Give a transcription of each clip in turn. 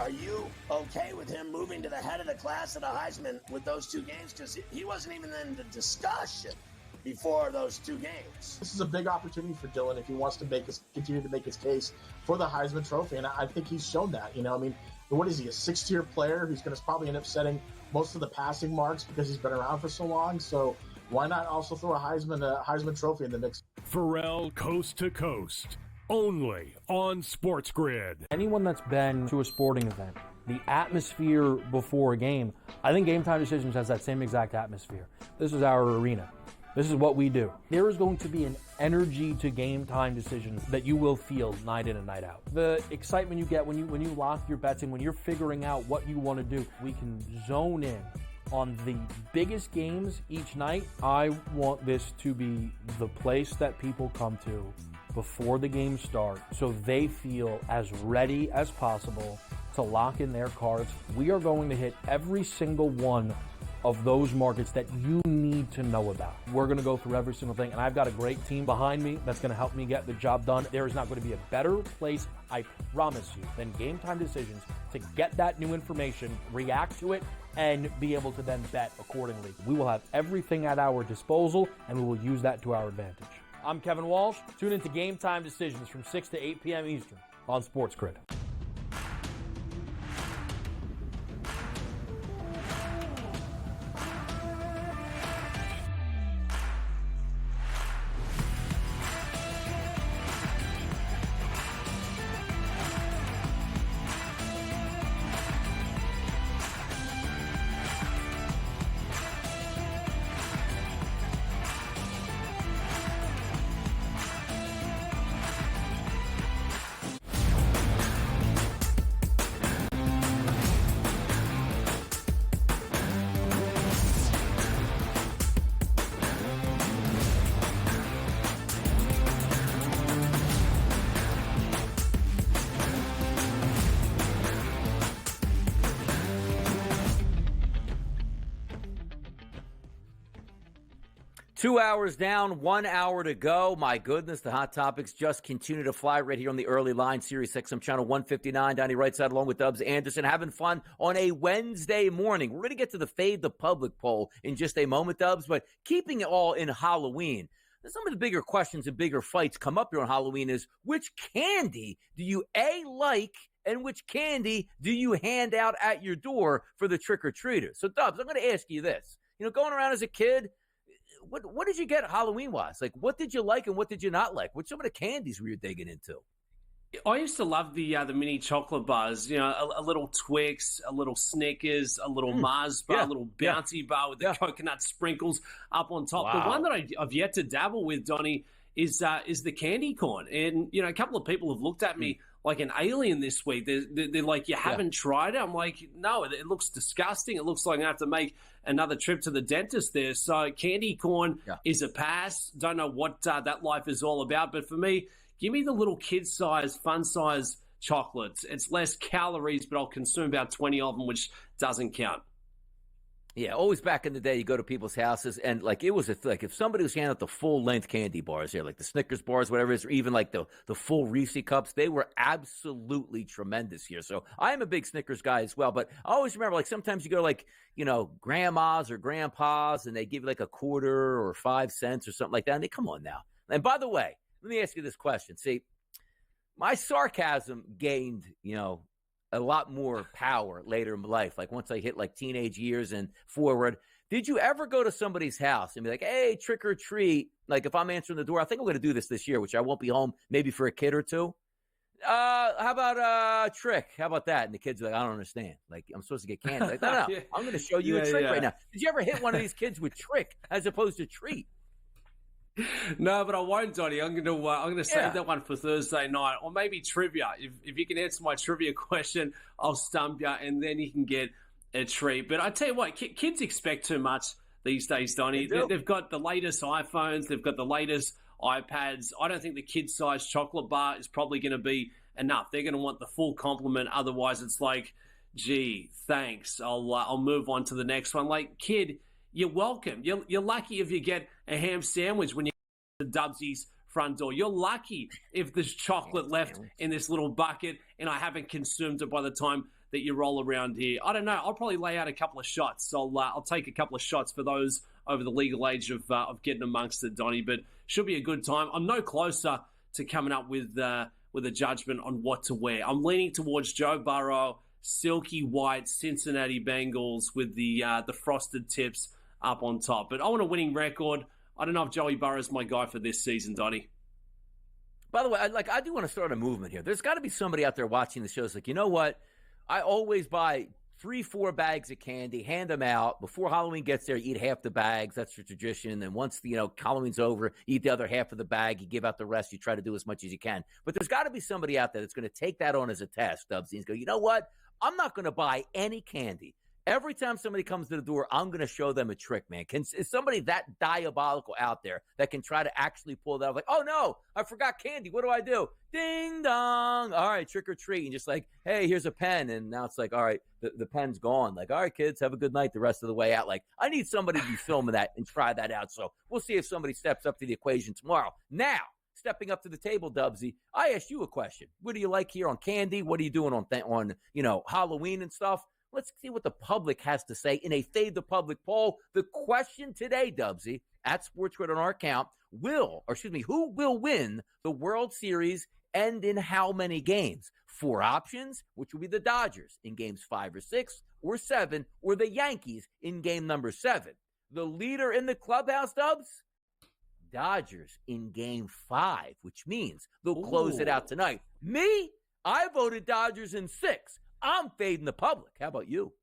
Are you okay with him moving to the head of the class of the Heisman with those two games? Because he wasn't even in the discussion before those two games. This is a big opportunity for Dylan if he wants to continue to make his case for the Heisman Trophy, and I think he's shown that. I mean, what is he, a sixth-tier player who's going to probably end up setting most of the passing marks because he's been around for so long? So why not also throw a Heisman Trophy in the mix? Pharrell Coast to Coast, only on SportsGrid. Anyone that's been to a sporting event, the atmosphere before a game, I think Game Time Decisions has that same exact atmosphere. This is our arena. This is what we do. There is going to be an energy to Game Time Decisions that you will feel night in and night out. The excitement you get when you lock your bets in, when you're figuring out what you want to do, we can zone in on the biggest games each night. I want this to be the place that people come to before the games start so they feel as ready as possible to lock in their cards. We are going to hit every single one of those markets that you need to know about. We're going to go through every single thing, and I've got a great team behind me that's going to help me get the job done. There is not going to be a better place, I promise you, than Game Time Decisions to get that new information, react to it, and be able to then bet accordingly. We will have everything at our disposal, and we will use that to our advantage. I'm Kevin Walsh. Tune into Game Time Decisions from 6 to 8 p.m. Eastern on SportsGrid. 2 hours down, 1 hour to go. My goodness, the hot topics just continue to fly right here on the early line, Sirius XM channel 159. Donnie right side along with Dubs Anderson, having fun on a Wednesday morning. We're going to get to the Fade the Public poll in just a moment, Dubs, but keeping it all in Halloween. Some of the bigger questions and bigger fights come up here on Halloween is, which candy do you like, and which candy do you hand out at your door for the trick-or-treaters? So, Dubs, I'm going to ask you this. Going around as a kid, what did you get Halloween-wise? Like, what did you like and what did you not like? What's some of the candies were you digging into? I used to love the mini chocolate bars, a little Twix, a little Snickers, a little Mars bar, a little bouncy bar with the coconut sprinkles up on top. Wow. The one that I've yet to dabble with, Donnie, is the candy corn. And, a couple of people have looked at me like an alien this week. They're like, you haven't tried it? I'm like, no, it looks disgusting. It looks like I'm going to have to make another trip to the dentist there. So candy corn is a pass. Don't know what that life is all about. But for me, give me the little kid-size, fun-size chocolates. It's less calories, but I'll consume about 20 of them, which doesn't count. Yeah, always back in the day, you go to people's houses, and it was if somebody was handing out the full-length candy bars here, like the Snickers bars, whatever it is, or even like the full Reese cups, they were absolutely tremendous here. So I am a big Snickers guy as well, but I always remember, sometimes you go to, grandma's or grandpa's, and they give you like a quarter or 5 cents or something like that, and they come on now. And by the way, let me ask you this question. See, my sarcasm gained, a lot more power later in life. Like once I hit teenage years and forward, did you ever go to somebody's house and be like, hey, trick or treat? Like if I'm answering the door, I think I'm going to do this year, which I won't be home maybe for a kid or two. How about trick? How about that? And the kids are like, I don't understand. Like I'm supposed to get candy. Like, no, I'm going to show you a trick right now. Did you ever hit one of these kids with trick as opposed to treat? No, but I won't, Donnie. I'm going to save that one for Thursday night, or maybe trivia. If you can answer my trivia question, I'll stump you, and then you can get a treat. But I tell you what, kids expect too much these days, Donnie. They've got the latest iPhones, they've got the latest iPads. I don't think the kid-sized chocolate bar is probably going to be enough. They're going to want the full complement. Otherwise, it's like, gee, thanks. I'll move on to the next one. Like, kid, you're welcome. You're lucky if you get a ham sandwich when you get to Dubsy's front door. You're lucky if there's chocolate left in this little bucket and I haven't consumed it by the time that you roll around here. I don't know. I'll probably lay out a couple of shots. I'll take a couple of shots for those over the legal age of getting amongst it, Donnie. But should be a good time. I'm no closer to coming up with a judgment on what to wear. I'm leaning towards Joe Burrow, silky white Cincinnati Bengals with the frosted tips up on top. But I want a winning record. I don't know if Joey Burrow's my guy for this season, Donnie. By the way, I do want to start a movement here. There's got to be somebody out there watching the shows like, you know what? I always buy 3-4 bags of candy, hand them out. Before Halloween gets there, you eat half the bags. That's your tradition. And once, Halloween's over, you eat the other half of the bag. You give out the rest. You try to do as much as you can. But there's got to be somebody out there that's going to take that on as a test, Dubsy, and go, you know what? I'm not going to buy any candy. Every time somebody comes to the door, I'm going to show them a trick, man. Is somebody that diabolical out there that can try to actually pull that off? Like, oh, no, I forgot candy. What do I do? Ding, dong. All right, trick or treat. And just like, hey, here's a pen. And now it's like, all right, the pen's gone. Like, all right, kids, have a good night the rest of the way out. Like, I need somebody to be filming that and try that out. So we'll see if somebody steps up to the equation tomorrow. Now, stepping up to the table, Dubsy, I asked you a question. What do you like here on candy? What are you doing on Halloween and stuff? Let's see what the public has to say in a Fade the Public poll. The question today, Dubsy, at SportsGrid on our account, who will win the World Series and in how many games? 4 options, which will be the Dodgers in games 5 or 6 or 7, or the Yankees in game number 7. The leader in the clubhouse, Dubs? Dodgers in game 5, which means they'll close it out tonight. Me? I voted Dodgers in 6. I'm fading the public. How about you?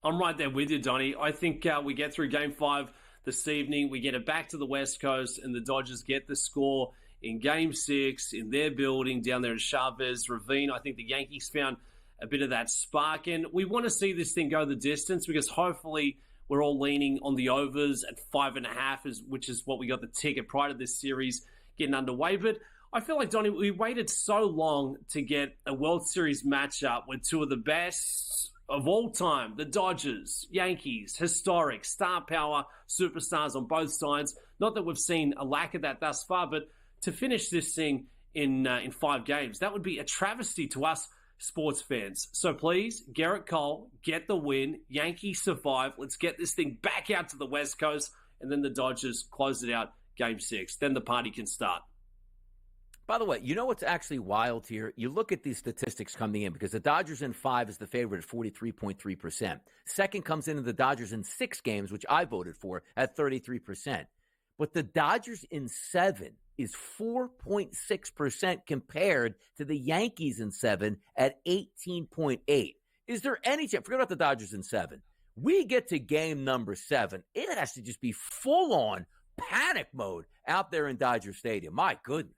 I'm right there with you, Donnie. I think we get through Game 5 this evening. We get it back to the West Coast, and the Dodgers get the score in Game 6 in their building down there at Chavez Ravine. I think the Yankees found a bit of that spark, and we want to see this thing go the distance because hopefully we're all leaning on the overs at 5.5, which is what we got the ticket prior to this series getting underway. But I feel like, Donnie, we waited so long to get a World Series matchup with two of the best of all time, the Dodgers, Yankees, historic, star power, superstars on both sides. Not that we've seen a lack of that thus far, but to finish this thing in 5 games, that would be a travesty to us sports fans. So please, Garrett Cole, get the win. Yankees survive. Let's get this thing back out to the West Coast, and then the Dodgers close it out Game 6. Then the party can start. By the way, you know what's actually wild here? You look at these statistics coming in because the Dodgers in 5 is the favorite at 43.3%. Second comes in the Dodgers in 6 games, which I voted for, at 33%. But the Dodgers in 7 is 4.6% compared to the Yankees in 7 at 18.8. Is there any chance? Forget about the Dodgers in 7. We get to game number 7. It has to just be full-on panic mode out there in Dodger Stadium. My goodness.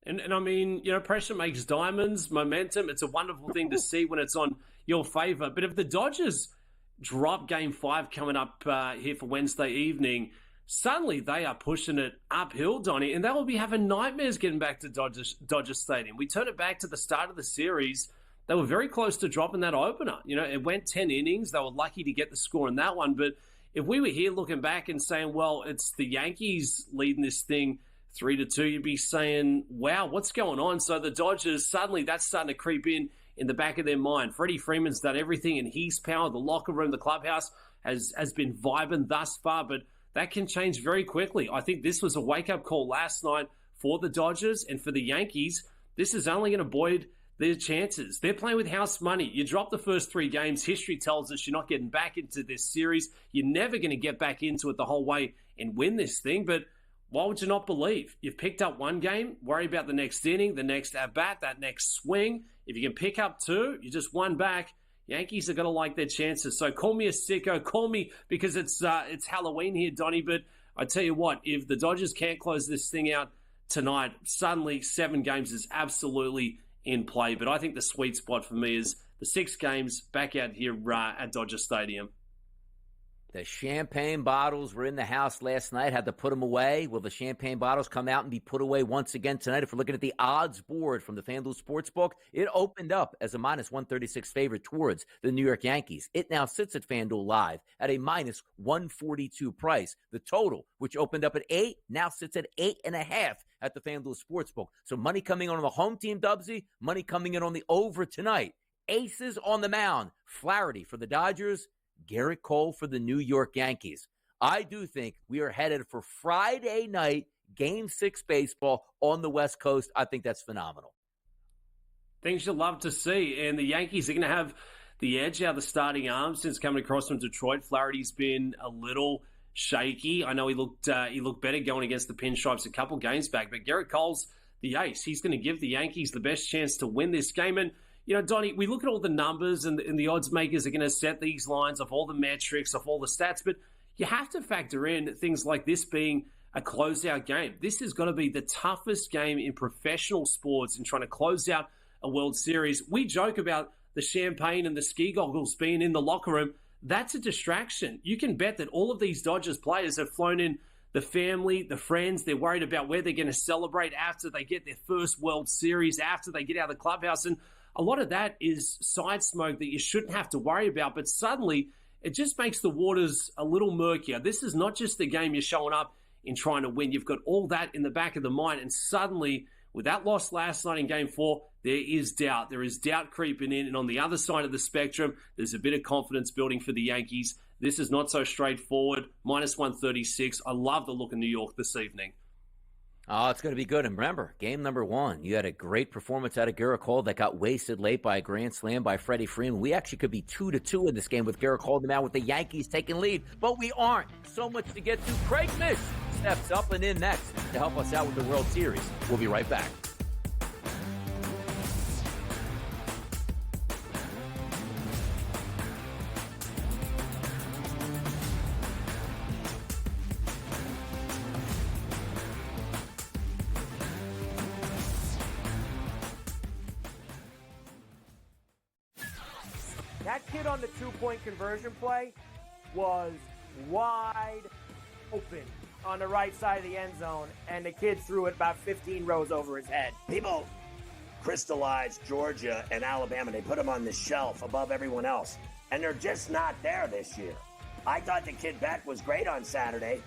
And I mean, pressure makes diamonds, momentum. It's a wonderful thing to see when it's on your favor. But if the Dodgers drop Game 5 coming up here for Wednesday evening, suddenly they are pushing it uphill, Donnie, and they will be having nightmares getting back to Dodger Stadium. We turn it back to the start of the series. They were very close to dropping that opener. It went 10 innings. They were lucky to get the score in that one. But if we were here looking back and saying, well, it's the Yankees leading this thing 3-2, you'd be saying, wow, what's going on? So the Dodgers, suddenly that's starting to creep in the back of their mind. Freddie Freeman's done everything in his power. The locker room, the clubhouse has been vibing thus far, but that can change very quickly. I think this was a wake-up call last night for the Dodgers, and for the Yankees, this is only going to buoy their chances. They're playing with house money. You drop the first 3 games. History tells us you're not getting back into this series. You're never going to get back into it the whole way and win this thing, but why would you not believe? You've picked up 1 game, worry about the next inning, the next at-bat, that next swing. If you can pick up 2, you just 1 back. Yankees are going to like their chances. So call me a sicko. Call me because it's Halloween here, Donnie. But I tell you what, if the Dodgers can't close this thing out tonight, suddenly 7 games is absolutely in play. But I think the sweet spot for me is the 6 games back out here at Dodger Stadium. The champagne bottles were in the house last night. Had to put them away. Will the champagne bottles come out and be put away once again tonight? If we're looking at the odds board from the FanDuel Sportsbook, it opened up as a minus 136 favorite towards the New York Yankees. It now sits at FanDuel Live at a minus 142 price. The total, which opened up at 8, now sits at 8.5 at the FanDuel Sportsbook. So money coming in on the home team, Dubsy. Money coming in on the over tonight. aces on the mound. Flaherty for the Dodgers, Garrett Cole for the New York Yankees. I do think we are headed for Friday night Game 6 baseball on the West Coast. I think that's phenomenal. Things you'll love to see. And the Yankees are going to have the edge out of the starting arm since coming across from Detroit. Flaherty's been a little shaky. I know he looked better going against the Pinstripes a couple games back, but Garrett Cole's the ace. He's going to give the Yankees the best chance to win this game. And, Donnie, we look at all the numbers and the odds makers are going to set these lines of all the metrics, of all the stats, but you have to factor in things like this being a closeout game. This is going to be the toughest game in professional sports in trying to close out a World Series. We joke about the champagne and the ski goggles being in the locker room. That's a distraction. You can bet that all of these Dodgers players have flown in the family, the friends. They're worried about where they're going to celebrate after they get their first World Series, after they get out of the clubhouse. And a lot of that is side smoke that you shouldn't have to worry about. But suddenly, it just makes the waters a little murkier. This is not just the game you're showing up in trying to win. You've got all that in the back of the mind. And suddenly, with that loss last night in Game 4, there is doubt. There is doubt creeping in. And on the other side of the spectrum, there's a bit of confidence building for the Yankees. This is not so straightforward. Minus 136. I love the look in New York this evening. Oh, it's going to be good. And remember, game number 1, you had a great performance out of Garrett Cole that got wasted late by a grand slam by Freddie Freeman. We actually could be 2-2 in this game with Garrett Cole in the mound with the Yankees taking lead, but we aren't. So much to get to. Craig Mish steps up and in next to help us out with the World Series. We'll be right back. That kid on the two-point conversion play was wide open on the right side of the end zone, and the kid threw it about 15 rows over his head. People crystallize Georgia and Alabama. They put them on the shelf above everyone else, and they're just not there this year. I thought the kid Beck was great on Saturday,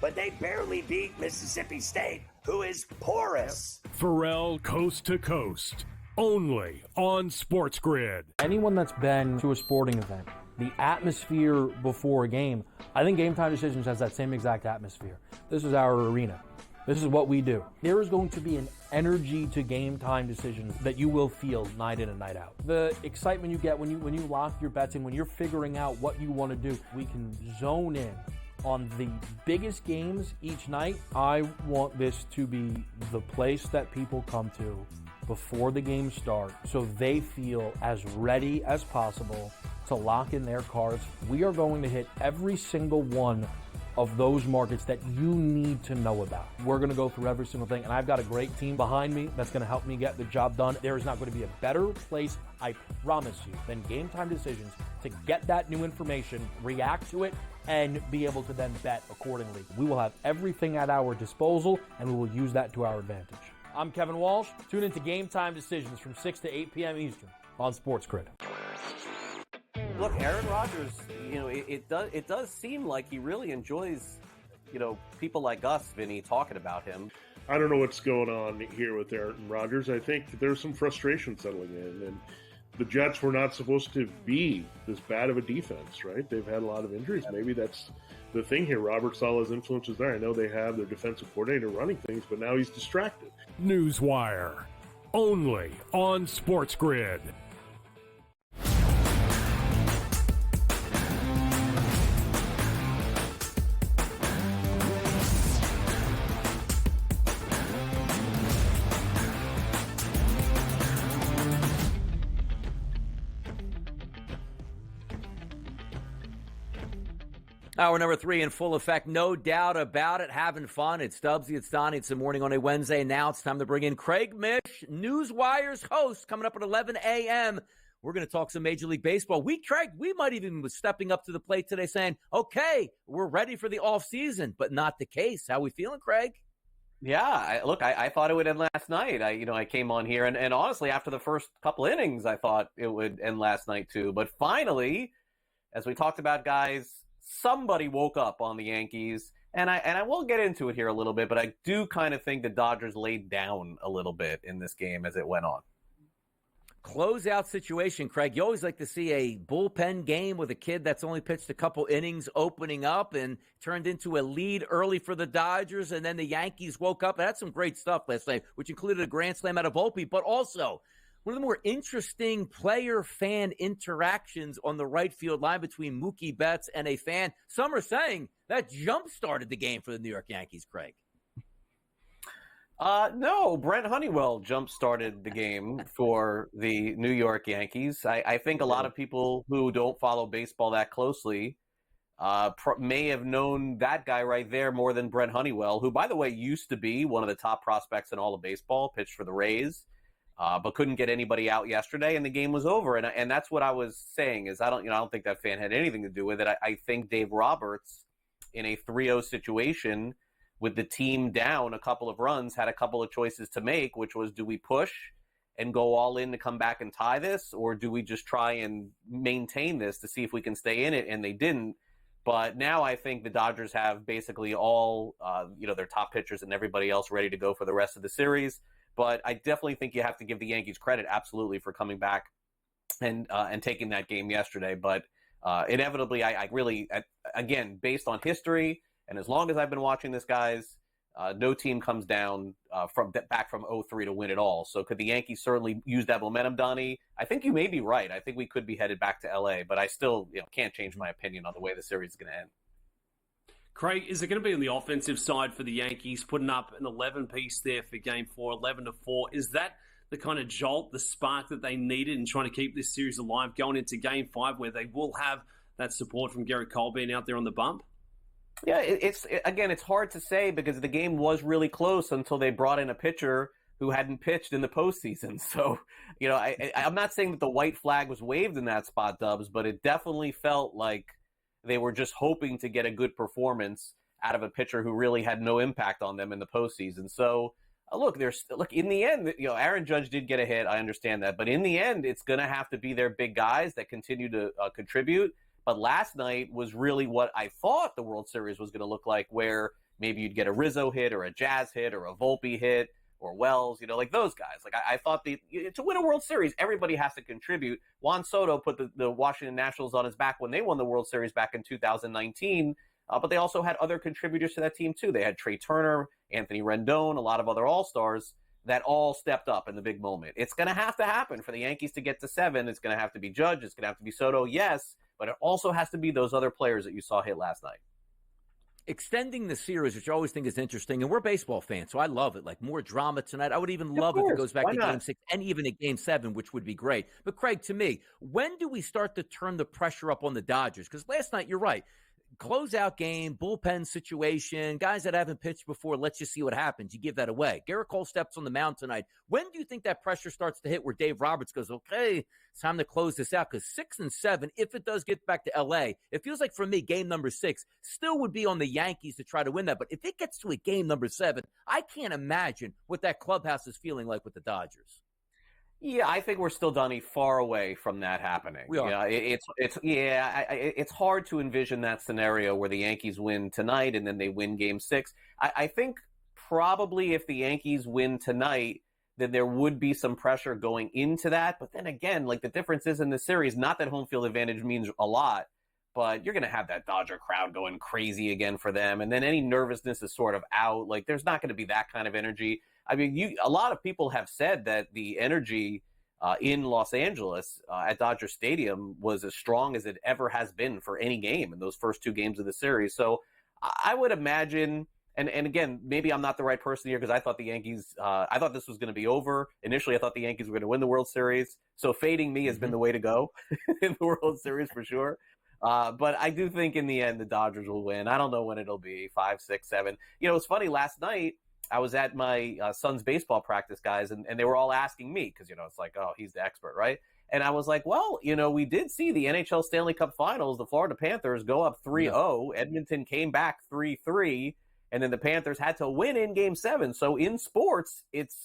but they barely beat Mississippi State, who is porous. Pharrell Coast to Coast, only on SportsGrid. Anyone that's been to a sporting event, the atmosphere before a game, I think Game Time Decisions has that same exact atmosphere. This is our arena. This is what we do. There is going to be an energy to Game Time Decisions that you will feel night in and night out. The excitement you get when you lock your bets in, when you're figuring out what you want to do, we can zone in on the biggest games each night. I want this to be the place that people come to before the games start so they feel as ready as possible to lock in their cards. We are going to hit every single one of those markets that you need to know about. We're going to go through every single thing, and I've got a great team behind me that's going to help me get the job done. There is not going to be a better place, I promise you, than Game Time Decisions to get that new information, react to it, and be able to then bet accordingly. We will have everything at our disposal, and we will use that to our advantage. I'm Kevin Walsh. Tune into Game Time Decisions from 6 to 8 p.m. Eastern on SportsGrid. Look, Aaron Rodgers, it does seem like he really enjoys, people like us, Vinny, talking about him. I don't know what's going on here with Aaron Rodgers. I think that there's some frustration settling in, and the Jets were not supposed to be this bad of a defense, right? They've had a lot of injuries. Maybe that's the thing here. Robert Saleh's influence is there. I know they have their defensive coordinator running things, but now he's distracted. Newswire, only on SportsGrid. Hour number 3 in full effect, no doubt about it. Having fun. It's Stubbsy, it's Donnie, it's the morning on a Wednesday. Now it's time to bring in Craig Mish, Newswire's host, coming up at 11 a.m. We're going to talk some Major League Baseball. Craig, we might even be stepping up to the plate today saying, okay, we're ready for the offseason, but not the case. How we feeling, Craig? Yeah, I thought it would end last night. I came on here, and honestly, after the first couple innings, I thought it would end last night too. But finally, as we talked about, guys, somebody woke up on the Yankees, and I will get into it here a little bit, but I do kind of think the Dodgers laid down a little bit in this game as it went on. closeout situation, Craig. You always like to see a bullpen game with a kid that's only pitched a couple innings opening up and turned into a lead early for the Dodgers, and then the Yankees woke up and had some great stuff last night, which included a grand slam out of Volpe, but also one of the more interesting player-fan interactions on the right field line between Mookie Betts and a fan. Some are saying that jump-started the game for the New York Yankees, Craig. No, Brent Honeywell jump-started the game for the New York Yankees. I think a lot of people who don't follow baseball that closely may have known that guy right there more than Brent Honeywell, who, by the way, used to be one of the top prospects in all of baseball, pitched for the Rays, but couldn't get anybody out yesterday, and the game was over. And that's what I was saying is I don't think that fan had anything to do with it. I think Dave Roberts, in a 3-0 situation with the team down a couple of runs, had a couple of choices to make, which was, do we push and go all in to come back and tie this, or do we just try and maintain this to see if we can stay in it? And they didn't. But now I think the Dodgers have basically all, their top pitchers and everybody else ready to go for the rest of the series. But I definitely think you have to give the Yankees credit, absolutely, for coming back and taking that game yesterday. But inevitably, I really, again, based on history, and as long as I've been watching this, guys, no team comes down back from 0-3 to win it all. So could the Yankees certainly use that momentum, Donnie? I think you may be right. I think we could be headed back to L.A., but I still can't change my opinion on the way the series is going to end. Craig, is it going to be on the offensive side for the Yankees, putting up an 11-piece there for Game 4, 11-4? Is that the kind of jolt, the spark that they needed in trying to keep this series alive going into Game 5, where they will have that support from Gerrit Cole being out there on the bump? Yeah, it's hard to say because the game was really close until they brought in a pitcher who hadn't pitched in the postseason. So, I'm not saying that the white flag was waved in that spot, Dubs, but it definitely felt like they were just hoping to get a good performance out of a pitcher who really had no impact on them in the postseason. So, look, in the end, Aaron Judge did get a hit. I understand that. But in the end, it's going to have to be their big guys that continue to contribute. But last night was really what I thought the World Series was going to look like, where maybe you'd get a Rizzo hit or a Jazz hit or a Volpe hit or Wells, like those guys. Like I thought to win a World Series, everybody has to contribute. Juan Soto put the Washington Nationals on his back when they won the World Series back in 2019, but they also had other contributors to that team too. They had Trey Turner, Anthony Rendon, a lot of other All-Stars that all stepped up in the big moment. It's going to have to happen for the Yankees to get to 7. It's going to have to be Judge. It's going to have to be Soto, yes. But it also has to be those other players that you saw hit last night. Extending the series, which I always think is interesting, and we're baseball fans, so I love it. Like, more drama tonight. I would even love if it goes back to Game 6 and even at Game 7, which would be great. But, Craig, to me, when do we start to turn the pressure up on the Dodgers? Because last night, you're right. Closeout game, bullpen situation, guys that haven't pitched before, let's just see what happens. You give that away. Gerrit Cole steps on the mound tonight. When do you think that pressure starts to hit where Dave Roberts goes, okay, it's time to close this out? Because 6 and 7, if it does get back to L.A., it feels like for me, game number 6 still would be on the Yankees to try to win that. But if it gets to a game number 7, I can't imagine what that clubhouse is feeling like with the Dodgers. Yeah, I think we're still, Donnie, far away from that happening. We are. It's hard to envision that scenario where the Yankees win tonight and then they win Game 6. I think probably if the Yankees win tonight, then there would be some pressure going into that. But then again, like the difference is in the series, not that home field advantage means a lot, but you're going to have that Dodger crowd going crazy again for them. And then any nervousness is sort of out. Like there's not going to be that kind of energy. I mean, a lot of people have said that the energy in Los Angeles at Dodger Stadium was as strong as it ever has been for any game in those first 2 games of the series. So I would imagine, and again, maybe I'm not the right person here because I thought the Yankees, I thought this was going to be over. Initially, I thought the Yankees were going to win the World Series. So fading me has been the way to go in the World Series for sure. But I do think in the end, the Dodgers will win. I don't know when it'll be, 5, 6, 7. It's funny, last night, I was at my son's baseball practice, guys, and they were all asking me because, it's like, oh, he's the expert, right? And I was like, well, we did see the NHL Stanley Cup Finals, the Florida Panthers go up 3-0. Yeah. Edmonton came back 3-3, and then the Panthers had to win in Game 7. So in sports, it's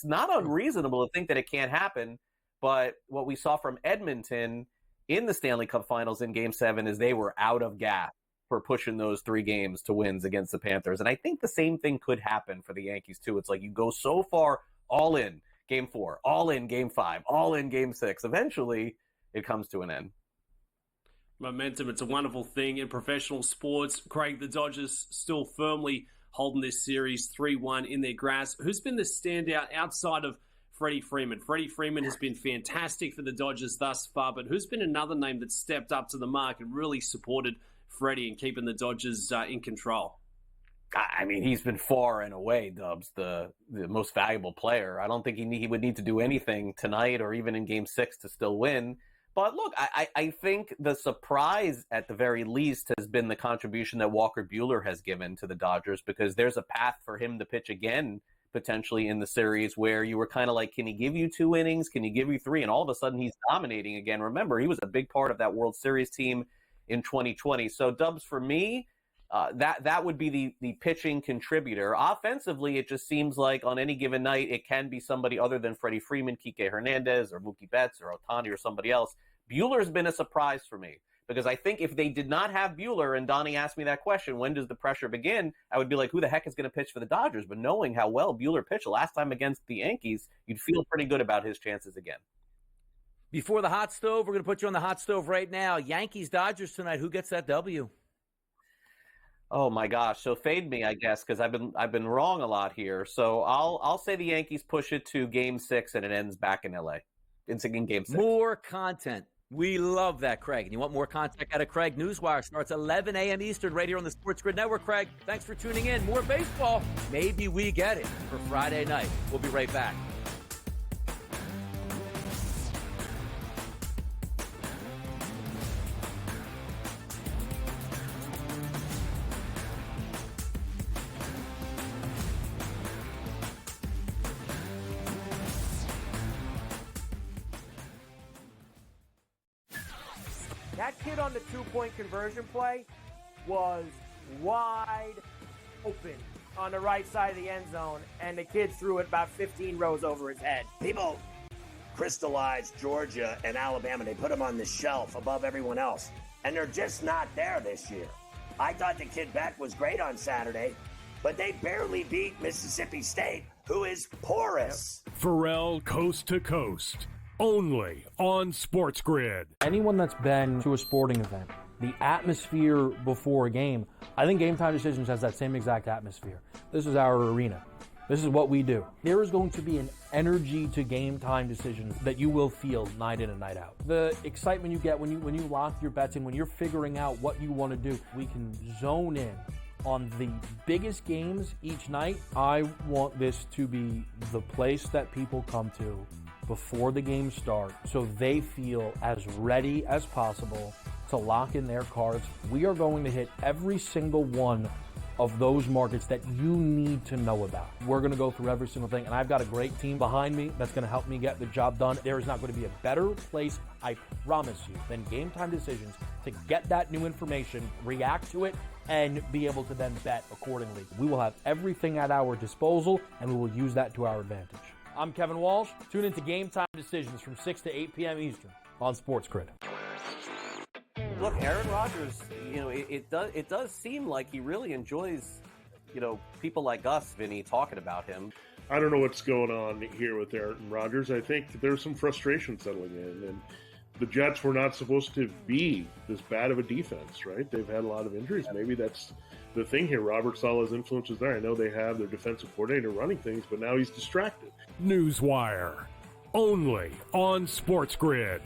not unreasonable to think that it can't happen. But what we saw from Edmonton in the Stanley Cup Finals in Game 7 is they were out of gas for pushing those 3 games to wins against the Panthers. And I think the same thing could happen for the Yankees too. It's like you go so far all in, Game 4, all in Game 5, all in Game 6. Eventually, it comes to an end. Momentum, it's a wonderful thing in professional sports. Craig, the Dodgers still firmly holding this series 3-1 in their grasp. Who's been the standout outside of Freddie Freeman? Freddie Freeman has been fantastic for the Dodgers thus far, but who's been another name that stepped up to the mark and really supported Freddie and keeping the Dodgers in control? I mean, he's been far and away, Dubs, the most valuable player. I don't think he would need to do anything tonight or even in Game 6 to still win. But look, I think the surprise at the very least has been the contribution that Walker Buehler has given to the Dodgers, because there's a path for him to pitch again potentially in the series where you were kind of like, can he give you 2 innings? Can he give you 3? And all of a sudden he's dominating again. Remember, he was a big part of that World Series team in 2020. So Dubs, for me, that would be the pitching contributor. Offensively, it just seems like on any given night, it can be somebody other than Freddie Freeman, Kike Hernandez, or Mookie Betts, or Ohtani, or somebody else. Buehler's been a surprise for me, because I think if they did not have Buehler, and Donnie asked me that question, when does the pressure begin? I would be like, who the heck is going to pitch for the Dodgers? But knowing how well Buehler pitched last time against the Yankees, you'd feel pretty good about his chances again. Before the hot stove, we're going to put you on the hot stove right now. Yankees-Dodgers tonight. Who gets that W? Oh my gosh! So fade me, I guess, because I've been wrong a lot here. So I'll say the Yankees push it to Game 6 and it ends back in LA. It's in Game 6. More content. We love that, Craig. And you want more content out of Craig? Newswire starts 11 a.m. Eastern right here on the SportsGrid Network. Craig, thanks for tuning in. More baseball. Maybe we get it for Friday night. We'll be right back. That kid on the two-point conversion play was wide open on the right side of the end zone, and the kid threw it about 15 rows over his head. People crystallized Georgia and Alabama. They put them on the shelf above everyone else, and they're just not there this year. I thought the kid Beck was great on Saturday, but they barely beat Mississippi State, who is porous. Pharrell Coast to Coast. Only on SportsGrid. Anyone that's been to a sporting event, the atmosphere before a game, I think Game Time Decisions has that same exact atmosphere. This is our arena. This is what we do. There is going to be an energy to Game Time Decisions that you will feel night in and night out. The excitement you get when you lock your bets in, when you're figuring out what you want to do, we can zone in on the biggest games each night. I want this to be the place that people come to before the game starts, so they feel as ready as possible to lock in their cards. We are going to hit every single one of those markets that you need to know about. We're going to go through every single thing, and I've got a great team behind me that's going to help me get the job done. There is not going to be a better place, I promise you, than Game Time Decisions to get that new information, react to it, and be able to then bet accordingly. We will have everything at our disposal, and we will use that to our advantage. I'm Kevin Walsh. Tune into Game Time Decisions from 6 to 8 p.m. Eastern on SportsGrid. Look, Aaron Rodgers, it does seem like he really enjoys, people like us, Vinny, talking about him. I don't know what's going on here with Aaron Rodgers. I think that there's some frustration settling in, and the Jets were not supposed to be this bad of a defense, right? They've had a lot of injuries. Maybe that's the thing here. Robert Saleh's influence is there. I know they have their defensive coordinator running things, but now he's distracted. Newswire. Only on SportsGrid.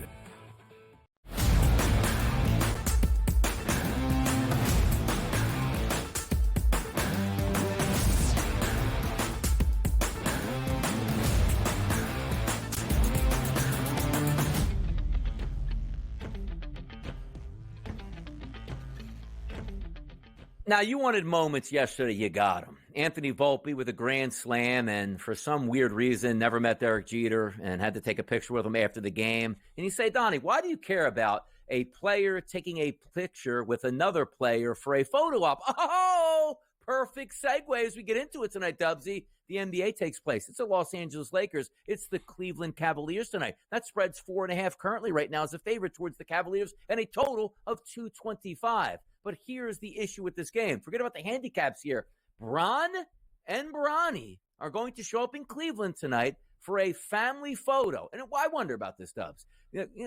Now, you wanted moments yesterday, you got them. Anthony Volpe with a grand slam, and for some weird reason, never met Derek Jeter and had to take a picture with him after the game. And you say, Donnie, why do you care about a player taking a picture with another player for a photo op? Oh, perfect segue as we get into it tonight, Dubsy. The NBA takes place. It's the Los Angeles Lakers. It's the Cleveland Cavaliers tonight. That spread's 4.5 currently right now as a favorite towards the Cavaliers, and a total of 225. But here's the issue with this game. Forget about the handicaps here. Bron and Bronny are going to show up in Cleveland tonight for a family photo. And I wonder about this, Dubs.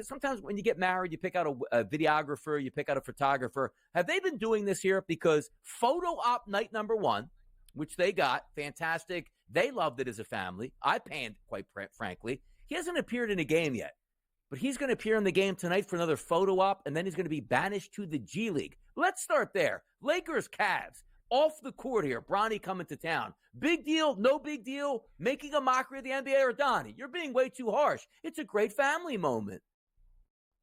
Sometimes when you get married, you pick out a videographer, you pick out a photographer. Have they been doing this here? Because photo op night number 1, which they got, fantastic. They loved it as a family. I panned, quite frankly. He hasn't appeared in a game yet, but he's going to appear in the game tonight for another photo op, and then he's going to be banished to the G League. Let's start there. Lakers, Cavs, off the court here. Bronny coming to town. Big deal, no big deal, making a mockery of the NBA, or Donnie? You're being way too harsh. It's a great family moment.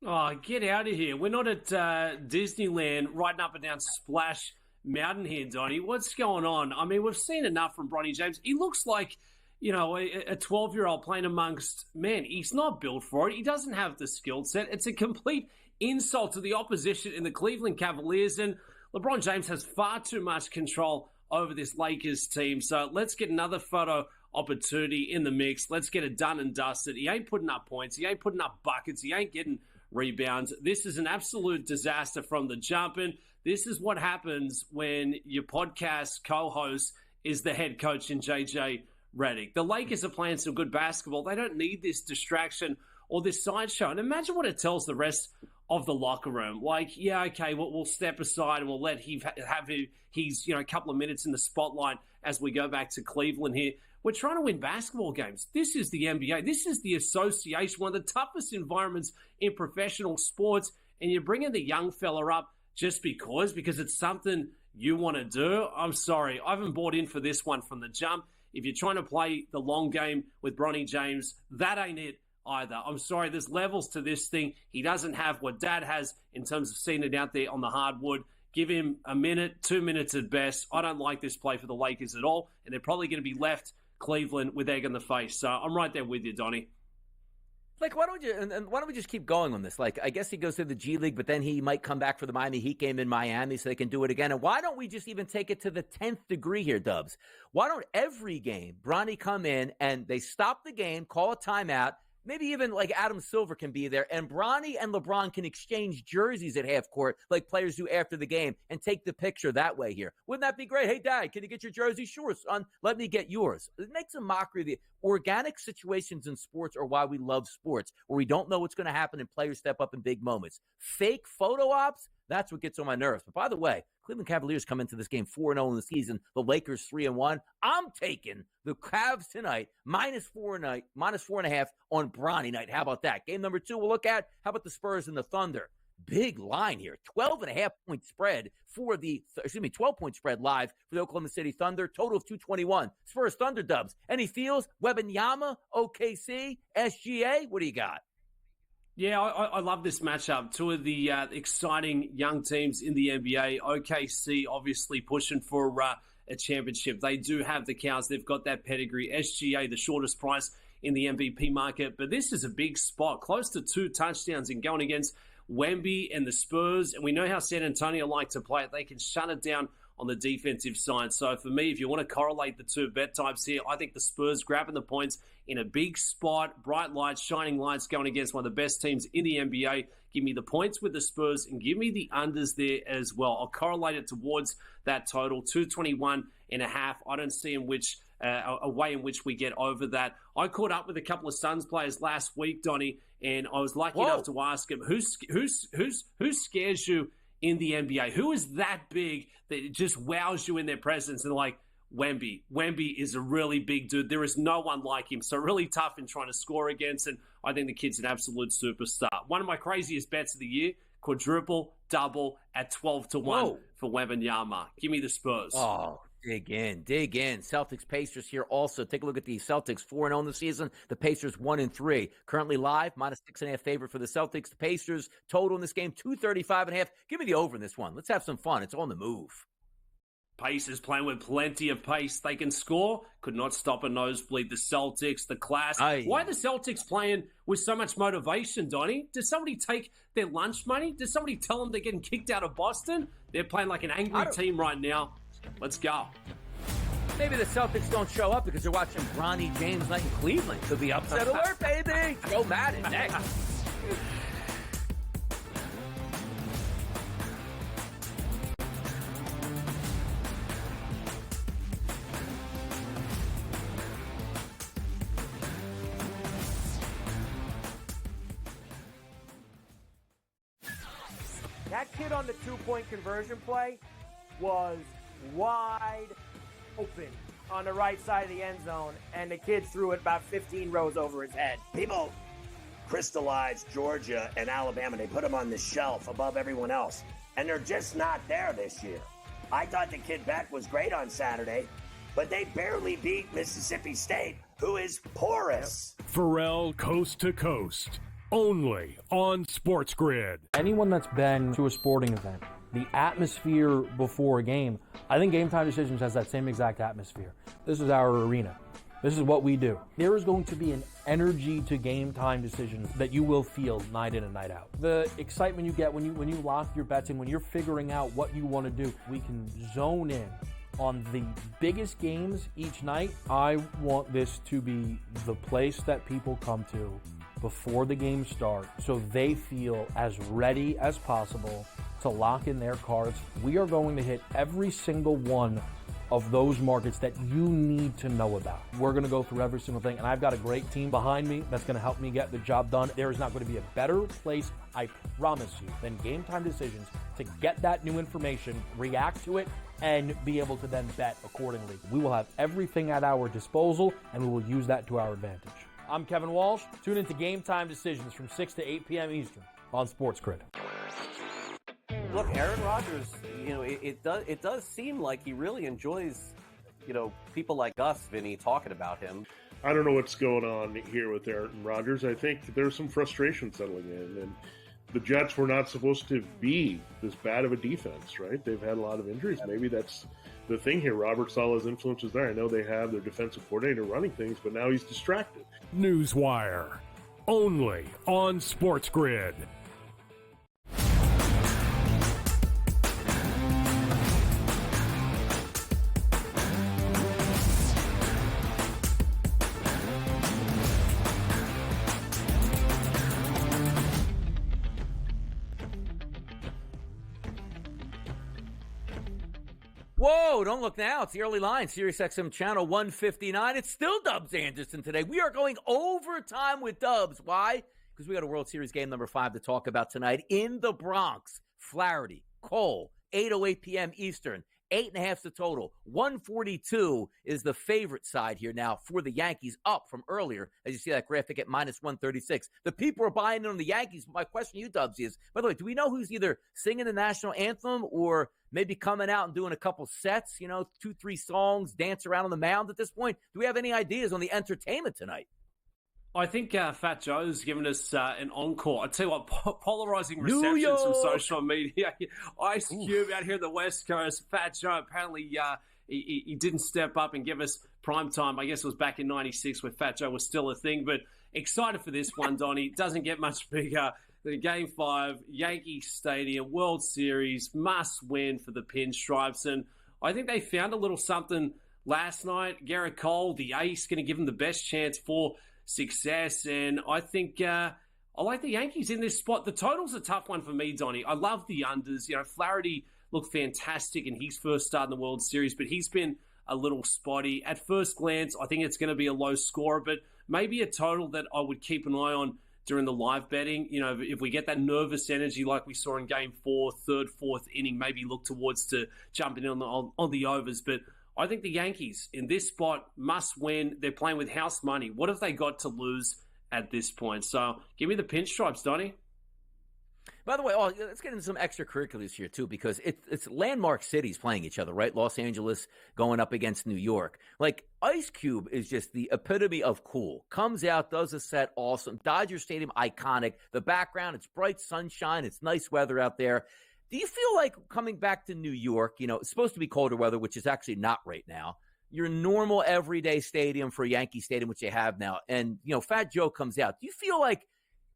Oh, get out of here. We're not at Disneyland riding up and down Splash Mountain here, Donnie. What's going on? I mean, we've seen enough from Bronny James. He looks like, a 12-year-old playing amongst men. He's not built for it. He doesn't have the skill set. It's a complete insult to the opposition in the Cleveland Cavaliers, and LeBron James has far too much control over this Lakers team. So let's get another photo opportunity in the mix. Let's get it done and dusted. He ain't putting up points. He ain't putting up buckets. He ain't getting rebounds. This is an absolute disaster from the jump. And this is what happens when your podcast co-host is the head coach in JJ Redick. The Lakers are playing some good basketball. They don't need this distraction or this sideshow. And imagine what it tells the rest of the locker room. Like, yeah, okay, we'll step aside and we'll let him have his a couple of minutes in the spotlight as we go back to Cleveland here. We're trying to win basketball games. This is the NBA. This is the association, one of the toughest environments in professional sports. And you're bringing the young fella up just because it's something you want to do. I'm sorry. I haven't bought in for this one from the jump. If you're trying to play the long game with Bronny James, that ain't it either. I'm sorry. There's levels to this thing. He doesn't have what Dad has in terms of seeing it out there on the hardwood. Give him a minute, 2 minutes at best. I don't like this play for the Lakers at all. And they're probably going to be left Cleveland with egg in the face. So I'm right there with you, Donnie. Like, why don't we just keep going on this? Like, I guess he goes to the G League, but then he might come back for the Miami Heat game in Miami so they can do it again. And why don't we just even take it to the 10th degree here, Dubs? Why don't every game Bronny come in and they stop the game, call a timeout, maybe even like Adam Silver can be there, and Bronny and LeBron can exchange jerseys at half court like players do after the game and take the picture that way here. Wouldn't that be great? Hey, Dad, can you get your jersey? Sure, son. Let me get yours. It makes a mockery of the organic situations in sports are why we love sports, where we don't know what's going to happen and players step up in big moments. Fake photo ops, that's what gets on my nerves. But by the way, Cleveland Cavaliers come into this game 4-0 in the season. The Lakers 3-1. I'm taking the Cavs tonight, -4.5 on Bronny night. How about that? Game number 2 we'll look at. How about the Spurs and the Thunder? Big line here. 12.5-point spread for 12-point spread live for the Oklahoma City Thunder. Total of 221. Spurs Thunder, Dubs. Any feels? Wembanyama, OKC, SGA? What do you got? Yeah, I love this matchup. Two of the exciting young teams in the NBA. OKC obviously pushing for a championship. They do have the cows. They've got that pedigree. SGA, the shortest price in the MVP market. But this is a big spot. Close to 2 touchdowns in going against Wemby and the Spurs. And we know how San Antonio like to play it. They can shut it down on the defensive side. So for me, if you want to correlate the two bet types here, I think the Spurs grabbing the points in a big spot, bright lights, shining lights going against one of the best teams in the NBA. Give me the points with the Spurs and give me the unders there as well. I'll correlate it towards that total, 221.5. I don't see a way in which we get over that. I caught up with a couple of Suns players last week, Donnie, and I was lucky enough to ask him, who scares you in the NBA? Who is that big that just wows you in their presence? And like, Wemby. Wemby is a really big dude. There is no one like him. So really tough in trying to score against. And I think the kid's an absolute superstar. One of my craziest bets of the year, quadruple, double at 12-1 for Wembanyama. Give me the Spurs. Oh, dig in. Celtics Pacers here also. Take a look at the Celtics 4-0 in the season. The Pacers 1-3. Currently live, -6.5 favorite for the Celtics. The Pacers total in this game 235.5. Give me the over in this one. Let's have some fun. It's on the move. Pacers playing with plenty of pace. They can score. Could not stop a nosebleed. The Celtics, the class. Why are the Celtics playing with so much motivation, Donnie? Did somebody take their lunch money? Did somebody tell them they're getting kicked out of Boston? They're playing like an angry team right now. Let's go. Maybe the Celtics don't show up because they're watching Bronny James night in Cleveland. Could be upset alert, baby. Go Madden next. That kid on the two-point conversion play was wide open on the right side of the end zone, and the kid threw it about 15 rows over his head. People crystallized Georgia and Alabama. They put them on the shelf above everyone else, and they're just not there this year. I thought the kid Beck was great on Saturday, but they barely beat Mississippi State, who is porous. Pharrell Coast to Coast, only on SportsGrid. Anyone that's been to a sporting event, the atmosphere before a game, I think Game Time Decisions has that same exact atmosphere. This is our arena. This is what we do. There is going to be an energy to Game Time Decisions that you will feel night in and night out. The excitement you get when you lock your bets in, when you're figuring out what you want to do, we can zone in on the biggest games each night. I want this to be the place that people come to before the games start so they feel as ready as possible to lock in their cards. We are going to hit every single one of those markets that you need to know about. We're going to go through every single thing, and I've got a great team behind me that's going to help me get the job done. There is not going to be a better place, I promise you, than Game Time Decisions to get that new information, react to it, and be able to then bet accordingly. We will have everything at our disposal, and we will use that to our advantage. I'm Kevin Walsh. Tune into Game Time Decisions from 6 to 8 p.m. Eastern on SportsGrid. Look, Aaron Rodgers, it does seem like he really enjoys, people like us, Vinny, talking about him. I don't know what's going on here with Aaron Rodgers. I think there's some frustration settling in, and the Jets were not supposed to be this bad of a defense, right? They've had a lot of injuries. Maybe that's the thing here. Robert Saleh's influence is there. I know they have their defensive coordinator running things, but now he's distracted. Newswire, only on SportsGrid. Whoa, don't look now. It's the early line, Sirius XM channel 159. It's still Dubs Anderson today. We are going overtime with Dubs. Why? Because we got a World Series game number 5 to talk about tonight in the Bronx. Flaherty, Cole, 8:08 p.m. Eastern. 8.5 the total. 142 is the favorite side here now for the Yankees, up from earlier, as you see that graphic at minus 136. The people are buying in on the Yankees. My question to you, Dubs, is, by the way, do we know who's either singing the national anthem or maybe coming out and doing a couple sets, 2-3 songs, dance around on the mound at this point? Do we have any ideas on the entertainment tonight? I think Fat Joe's given us an encore. I tell you what, polarizing receptions from social media. Ice Cube out here in the West Coast. Fat Joe, apparently he didn't step up and give us prime time. I guess it was back in '96 where Fat Joe was still a thing. But excited for this one, Donnie. Doesn't get much bigger than Game 5, Yankee Stadium, World Series, must win for the Pinstripes. And I think they found a little something last night. Garrett Cole, the ace, going to give them the best chance for success, and I think I like the Yankees in this spot. The total's a tough one for me, Donnie. I love the unders. Flaherty looked fantastic in his first start in the World Series, but he's been a little spotty. At first glance, I think it's going to be a low scorer, but maybe a total that I would keep an eye on during the live betting. If we get that nervous energy like we saw in Game 4, third, fourth inning, maybe look towards to jumping on the overs, but I think the Yankees in this spot must win. They're playing with house money. What have they got to lose at this point? So give me the Pinstripes, Donnie. By the way, let's get into some extracurriculars here, too, because it's landmark cities playing each other, right? Los Angeles going up against New York. Like, Ice Cube is just the epitome of cool. Comes out, does a set, awesome. Dodger Stadium, iconic. The background, it's bright sunshine. It's nice weather out there. Do you feel like coming back to New York, it's supposed to be colder weather, which is actually not right now, your normal everyday stadium for Yankee Stadium, which they have now, and, Fat Joe comes out. Do you feel like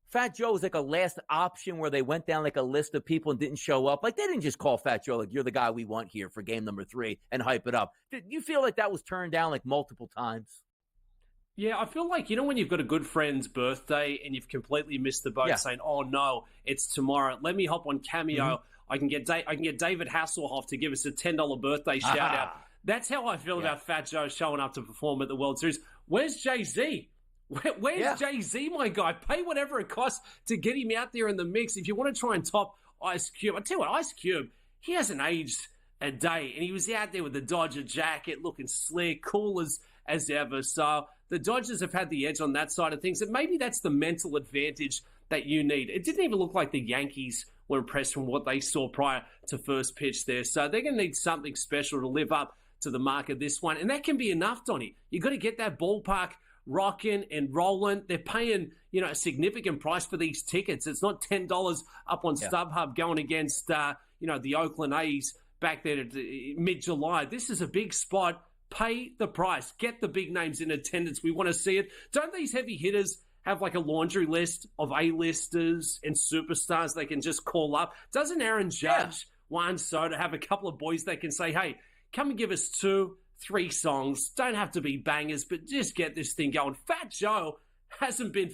Fat Joe was like a last option where they went down like a list of people and didn't show up? Like, they didn't just call Fat Joe, like, you're the guy we want here for game number 3 and hype it up. Do you feel like that was turned down like multiple times? Yeah, I feel like, when you've got a good friend's birthday and you've completely missed the boat saying, oh, no, it's tomorrow. Let me hop on Cameo. Mm-hmm. I can get David Hasselhoff to give us a $10 birthday shout out. That's how I feel about Fat Joe showing up to perform at the World Series. Where's Jay-Z? Where's Jay-Z, my guy? Pay whatever it costs to get him out there in the mix. If you want to try and top Ice Cube, I tell you what, Ice Cube, he hasn't aged a day, and he was out there with the Dodger jacket, looking slick, cool as ever. So the Dodgers have had the edge on that side of things, and maybe that's the mental advantage that you need. It didn't even look like the Yankees were impressed from what they saw prior to first pitch there. So they're going to need something special to live up to the mark of this one, and that can be enough, Donnie. You've got to get that ballpark rocking and rolling. They're paying, a significant price for these tickets. It's not $10 up on StubHub going against, the Oakland A's back there at mid-July. This is a big spot. Pay the price. Get the big names in attendance. We want to see it. Don't these heavy hitters have like a laundry list of A-listers and superstars they can just call up? Doesn't Aaron Judge, Juan Soto have a couple of boys they can say, hey, come and give us 2-3 songs. Don't have to be bangers, but just get this thing going. Fat Joe hasn't been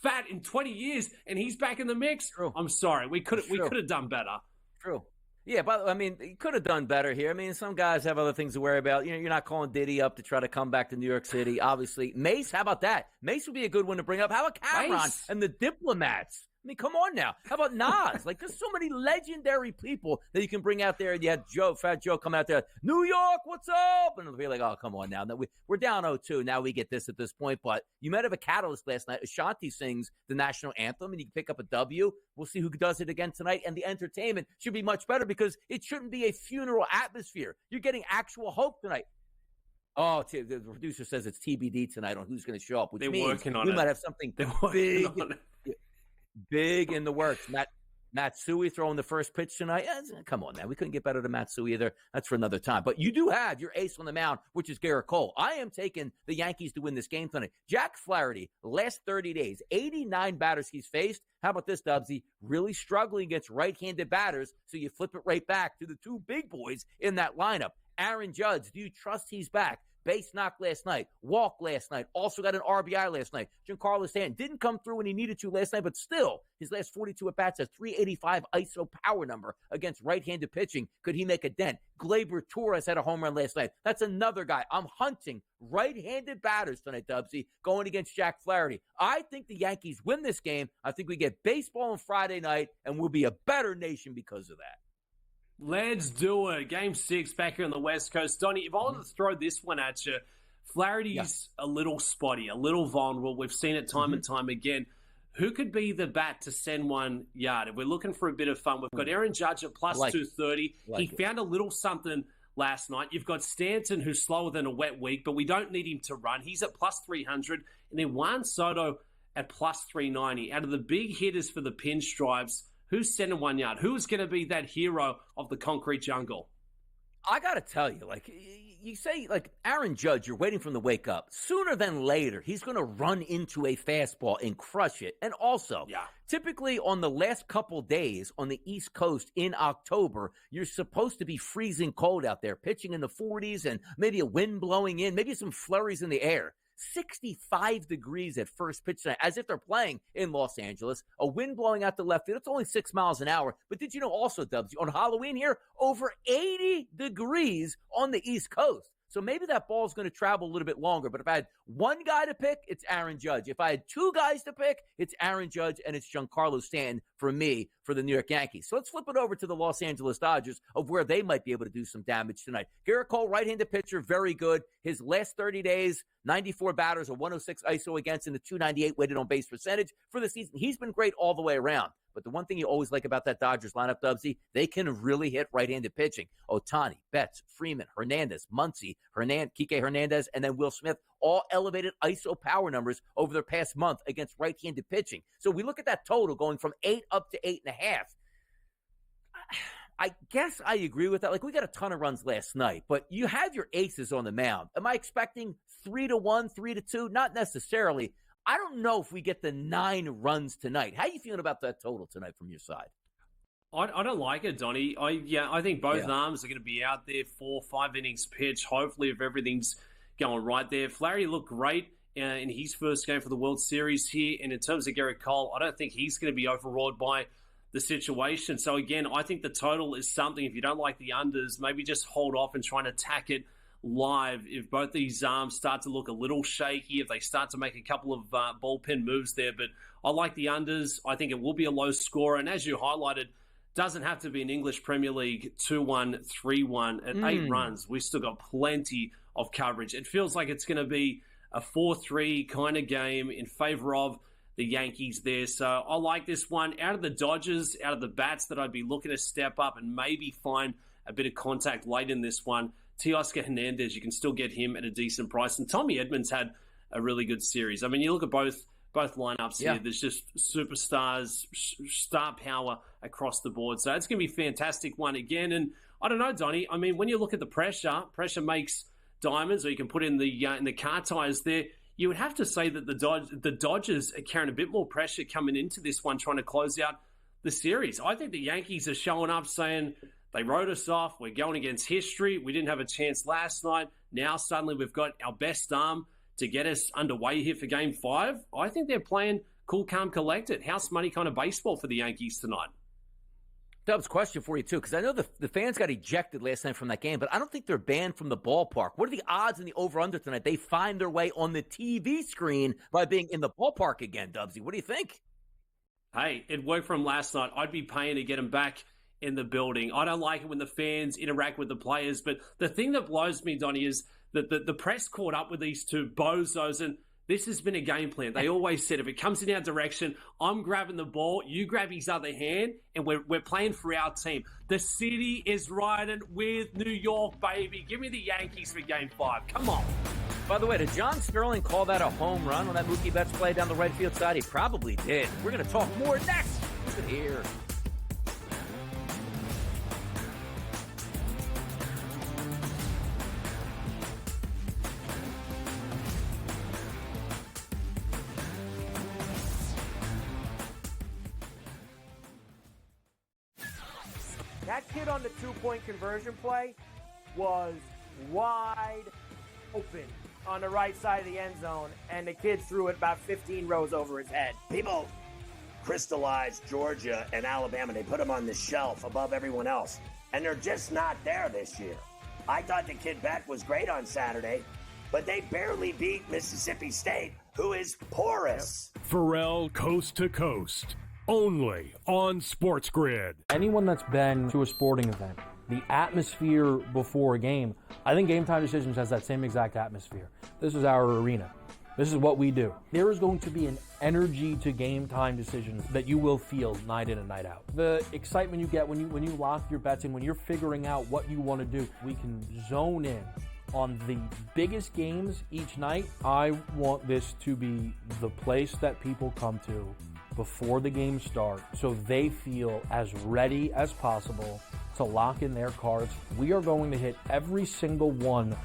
fat in 20 years, and he's back in the mix. True. I'm sorry. We could have done better. True. Yeah, but he could have done better here. Some guys have other things to worry about. You're not calling Diddy up to try to come back to New York City. Obviously, Mace, how about that? Mace would be a good one to bring up. How about Cameron and the Diplomats? Come on now. How about Nas? There's so many legendary people that you can bring out there. And you had Fat Joe come out there, New York, what's up? And it'll be like, oh, come on now. We're down 0-2. Now we get this at this point. But you might have a catalyst last night. Ashanti sings the national anthem, and you can pick up a W. We'll see who does it again tonight. And the entertainment should be much better because it shouldn't be a funeral atmosphere. You're getting actual hope tonight. Oh, the producer says it's TBD tonight on who's going to show up, which means we might have something big in the works. Matsui throwing the first pitch tonight. Come on, man. We couldn't get better than Matsui either. That's for another time. But you do have your ace on the mound, which is Garrett Cole. I am taking the Yankees to win this game tonight. Jack Flaherty, last 30 days, 89 batters he's faced. How about this, Dubsy? Really struggling against right-handed batters, so you flip it right back to the two big boys in that lineup. Aaron Judge, do you trust he's back? Base knock last night, walk last night, also got an RBI last night. Giancarlo Stanton didn't come through when he needed to last night, but still, his last 42 at-bats has 385 ISO power number against right-handed pitching. Could he make a dent? Gleyber Torres had a home run last night. That's another guy. I'm hunting right-handed batters tonight, Dubsy, going against Jack Flaherty. I think the Yankees win this game. I think we get baseball on Friday night, and we'll be a better nation because of that. Let's do it. Game 6 back here on the West Coast. Donnie, if I were to throw this one at you, Flaherty's a little spotty, a little vulnerable. We've seen it time and time again. Who could be the bat to send one yard? If we're looking for a bit of fun, we've got Aaron Judge at plus 230. He found a little something last night. You've got Stanton, who's slower than a wet week, but we don't need him to run. He's at plus 300. And then Juan Soto at plus 390. Out of the big hitters for the Pinstripes, who's sending 1 yard? Who's going to be that hero of the concrete jungle? I got to tell you, you say, Aaron Judge, you're waiting for him to wake up. Sooner than later, he's going to run into a fastball and crush it. And also, typically on the last couple days on the East Coast in October, you're supposed to be freezing cold out there, pitching in the 40s and maybe a wind blowing in, maybe some flurries in the air. 65 degrees at first pitch tonight, as if they're playing in Los Angeles. A wind blowing out the left field. It's only 6 miles an hour. But did you know also, Dubs, on Halloween here, over 80 degrees on the East Coast. So maybe that ball is going to travel a little bit longer. But if I had one guy to pick, it's Aaron Judge. If I had two guys to pick, it's Aaron Judge and it's Giancarlo Stanton for me for the New York Yankees. So let's flip it over to the Los Angeles Dodgers of where they might be able to do some damage tonight. Garrett Cole, right-handed pitcher, very good. His last 30 days, 94 batters, a 106 ISO against, and the 298 weighted on base percentage for the season. He's been great all the way around. But the one thing you always like about that Dodgers lineup, Dubsy, they can really hit right-handed pitching. Ohtani, Betts, Freeman, Hernandez, Muncy, Kike Hernandez, and then Will Smith, all elevated ISO power numbers over their past month against right-handed pitching. So we look at that total going from 8 up to 8.5. I guess I agree with that. We got a ton of runs last night, but you have your aces on the mound. Am I expecting 3-1, 3-2? Not necessarily. I don't know if we get the 9 runs tonight. How are you feeling about that total tonight from your side? I don't like it, Donnie. I think both arms are going to be out there 4-5 innings pitch. Hopefully, if everything's going right there. Flaherty looked great in his first game for the World Series here. And in terms of Garrett Cole, I don't think he's going to be overawed by the situation. So again, I think the total is something, if you don't like the unders, maybe just hold off and try and attack it live if both these arms start to look a little shaky, if they start to make a couple of bullpen moves there. But I like the unders. I think it will be a low score. And as you highlighted, doesn't have to be an English Premier League 2-1, 3-1 at 8 runs. We've still got plenty of coverage. It feels like it's going to be a 4-3 kind of game in favor of the Yankees there. So I like this one. Out of the Dodgers, out of the bats that I'd be looking to step up and maybe find a bit of contact late in this one, Teoscar Hernandez, you can still get him at a decent price. And Tommy Edmonds had a really good series. I mean, you look at both lineups here. There's just superstars, star power across the board. So it's going to be a fantastic one again. And I don't know, Donnie. I mean, when you look at the pressure makes diamonds, or you can put in the car tires there. You would have to say that the Dodgers are carrying a bit more pressure coming into this one, trying to close out the series. I think the Yankees are showing up saying they wrote us off. We're going against history. We didn't have a chance last night. Now suddenly we've got our best arm to get us underway here for Game 5. I think they're playing cool, calm, collected, house money kind of baseball for the Yankees tonight. Dubs, question for you, too, because I know the fans got ejected last night from that game, but I don't think they're banned from the ballpark. What are the odds in the over-under tonight? They find their way on the TV screen by being in the ballpark again, Dubsy. What do you think? Hey, it worked from last night. I'd be paying to get them back in the building. I don't like it when the fans interact with the players, but the thing that blows me, Donnie, is that the press caught up with these two bozos, and this has been a game plan. They always said if it comes in our direction, I'm grabbing the ball, you grab his other hand, and we're playing for our team. The city is riding with New York, baby. Give me the Yankees for Game 5. Come on. By the way, did John Sterling call that a home run on that Mookie Betts play down the right field side? He probably did. We're going to talk more next. Listen here. That kid on the two-point conversion play was wide open on the right side of the end zone, and the kid threw it about 15 rows over his head. People crystallized Georgia and Alabama. They put them on the shelf above everyone else, and they're just not there this year. I thought the kid Beck was great on Saturday, but they barely beat Mississippi State, who is porous. Pharrell Coast to Coast, only on SportsGrid. Anyone that's been to a sporting event, the atmosphere before a game, I think Game Time Decisions has that same exact atmosphere. This is our arena. This is what we do. There is going to be an energy to Game Time Decisions that you will feel night in and night out. The excitement you get when you lock your bets in, when you're figuring out what you want to do, we can zone in on the biggest games each night. I want this to be the place that people come to before the games start so they feel as ready as possible to lock in their cards. We are going to hit every single one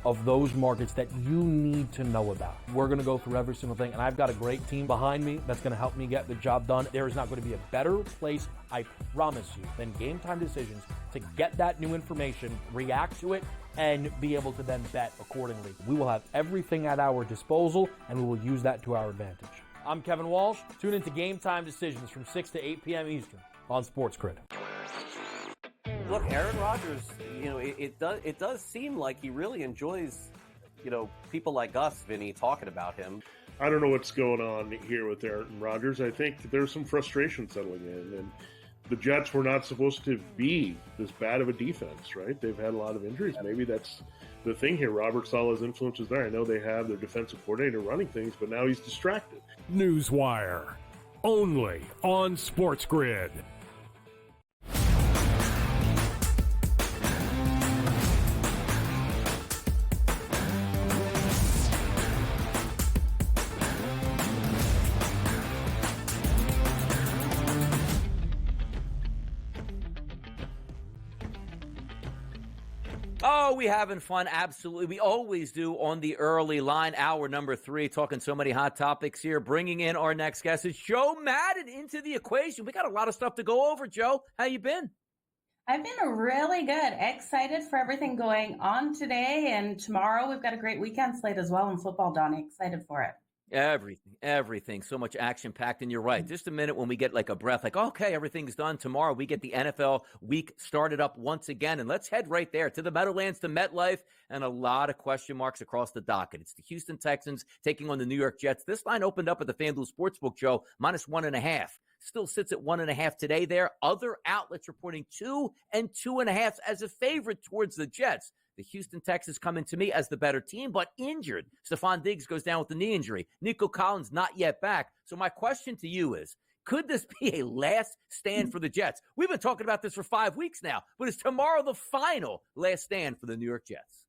of those markets that you need to know about. We're going to go through every single thing, and I've got a great team behind me that's going to help me get the job done. There is not going to be a better place, I promise you, than Game Time Decisions to get that new information, react to it, and be able to then bet accordingly. We will have everything at our disposal, and we will use that to our advantage. I'm Kevin Walsh. Tune into Game Time Decisions from 6 to 8 p.m. Eastern on SportsGrid. Look, Aaron Rodgers, it does seem like he really enjoys, people like us, Vinny, talking about him. I don't know what's going on here with Aaron Rodgers. I think there's some frustration settling in, and the Jets were not supposed to be this bad of a defense, right? They've had a lot of injuries. Maybe that's the thing here. Robert Saleh's influence is there. I know they have their defensive coordinator running things, but now he's distracted. Newswire, only on SportsGrid. Oh, we having fun? Absolutely. We always do on the early line, hour number 3, talking so many hot topics here. Bringing in our next guest is Joe Madden into the equation. We got a lot of stuff to go over, Joe. How you been? I've been really good. Excited for everything going on today and tomorrow. We've got a great weekend slate as well in football, Donnie. Excited for it. Everything. So much action packed, and you're right. Just a minute when we get like a breath, like, okay, everything's done. Tomorrow we get the NFL week started up once again, and let's head right there to the Meadowlands, to MetLife, and a lot of question marks across the docket. It's the Houston Texans taking on the New York Jets. This line opened up at the FanDuel Sportsbook, Joe, -1.5. Still sits at 1.5 today there. Other outlets reporting 2 and 2.5 as a favorite towards the Jets. The Houston Texans come in to me as the better team, but injured. Stephon Diggs goes down with a knee injury. Nico Collins not yet back. So my question to you is, could this be a last stand for the Jets? We've been talking about this for 5 weeks now, but is tomorrow the final last stand for the New York Jets?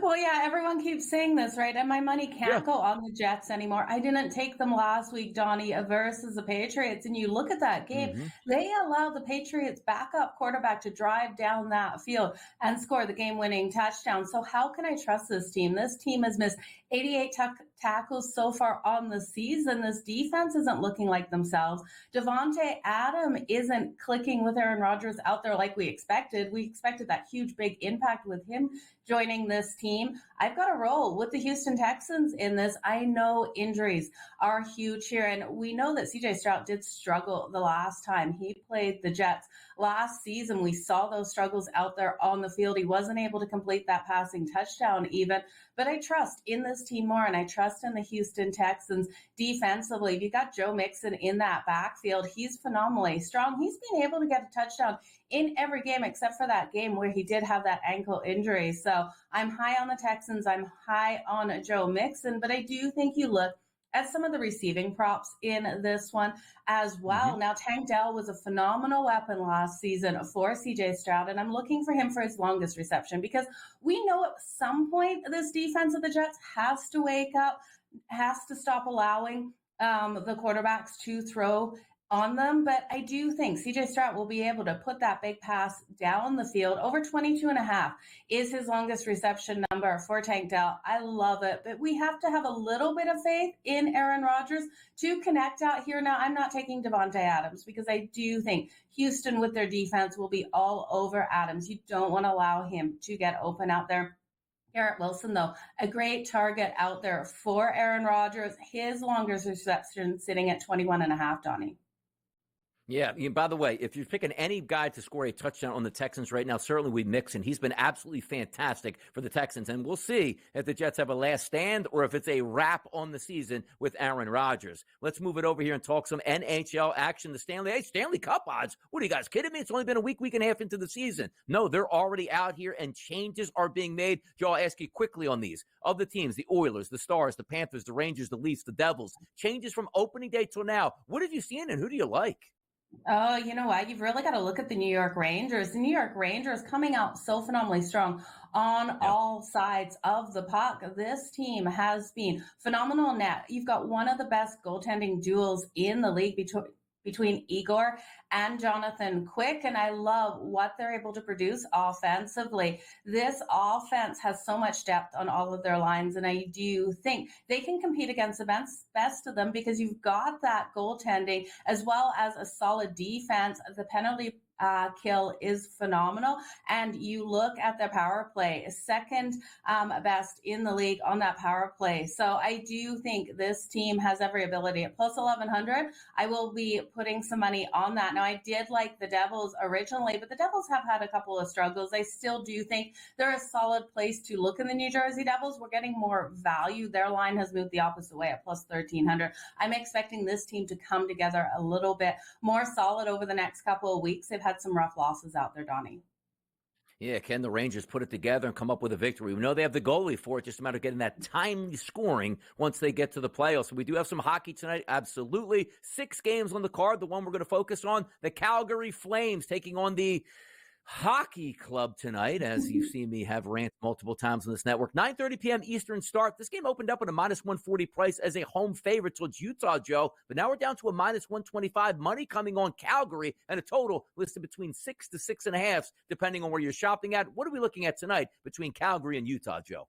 Well, yeah, everyone keeps saying this, right? And my money can't go on the Jets anymore. I didn't take them last week, Donnie, versus the Patriots. And you look at that game, they allowed the Patriots backup quarterback to drive down that field and score the game-winning touchdown. So how can I trust this team? This team has missed 88 tackles so far on the season. This defense isn't looking like themselves. Devontae Adams isn't clicking with Aaron Rodgers out there like we expected. We expected that huge, big impact with him joining this team. I've got to roll with the Houston Texans in this. I know injuries are huge here, and we know that CJ Stroud did struggle the last time he played the Jets. Last season, we saw those struggles out there on the field. He wasn't able to complete that passing touchdown even, but I trust in this team more, and I trust in the Houston Texans defensively. If you got Joe Mixon in that backfield, he's phenomenally strong. He's been able to get a touchdown in every game except for that game where he did have that ankle injury. So I'm high on the Texans. I'm high on Joe Mixon, but I do think you look at some of the receiving props in this one as well. Now, Tank Dell was a phenomenal weapon last season for CJ Stroud, and I'm looking for him for his longest reception because we know at some point this defense of the Jets has to wake up, has to stop allowing the quarterbacks to throw on them. But I do think CJ Stroud will be able to put that big pass down the field. Over 22.5 is his longest reception number for Tank Dell. I love it, but we have to have a little bit of faith in Aaron Rodgers to connect out here. Now, I'm not taking Devontae Adams because I do think Houston with their defense will be all over Adams. You don't want to allow him to get open out there. Garrett Wilson, though, a great target out there for Aaron Rodgers. His longest reception sitting at 21.5, Donnie. Yeah, by the way, if you're picking any guy to score a touchdown on the Texans right now, certainly we Mixon. He's been absolutely fantastic for the Texans, and we'll see if the Jets have a last stand or if it's a wrap on the season with Aaron Rodgers. Let's move it over here and talk some NHL action. The Stanley Cup odds. What are you guys kidding me? It's only been a week and a half into the season. No, they're already out here, and changes are being made. Joe, I'll ask you quickly on these. Of the teams, the Oilers, the Stars, the Panthers, the Rangers, the Leafs, the Devils, changes from opening day till now. What have you seen, and who do you like? Oh, you know what? You've really got to look at the New York Rangers. The New York Rangers coming out so phenomenally strong on all sides of the puck. This team has been phenomenal net. You've got one of the best goaltending duels in the league between Igor and Jonathan Quick, and I love what they're able to produce offensively. This offense has so much depth on all of their lines, and I do think they can compete against the best of them because you've got that goaltending as well as a solid defense. The penalty kill is phenomenal, and you look at their power play, second best in the league on that power play. So I do think this team has every ability. At plus 1,100, I will be putting some money on that. Now, I did like the Devils originally, but the Devils have had a couple of struggles. I still do think they're a solid place to look in the New Jersey Devils. We're getting more value. Their line has moved the opposite way at plus 1,300. I'm expecting this team to come together a little bit more solid over the next couple of weeks. They've had some rough losses out there, Donnie. Yeah, can the Rangers put it together and come up with a victory? We know they have the goalie for it, just a matter of getting that timely scoring once they get to the playoffs. So we do have some hockey tonight, absolutely. 6 games on the card. The one we're going to focus on, the Calgary Flames taking on the Hockey Club tonight, as you've seen me have rant multiple times on this network. 9:30 p.m. Eastern start. This game opened up at a -140 price as a home favorite towards Utah, Joe, but now we're down to a -125. Money coming on Calgary and a total listed between 6 to 6.5, depending on where you're shopping at. What are we looking at tonight between Calgary and Utah, Joe?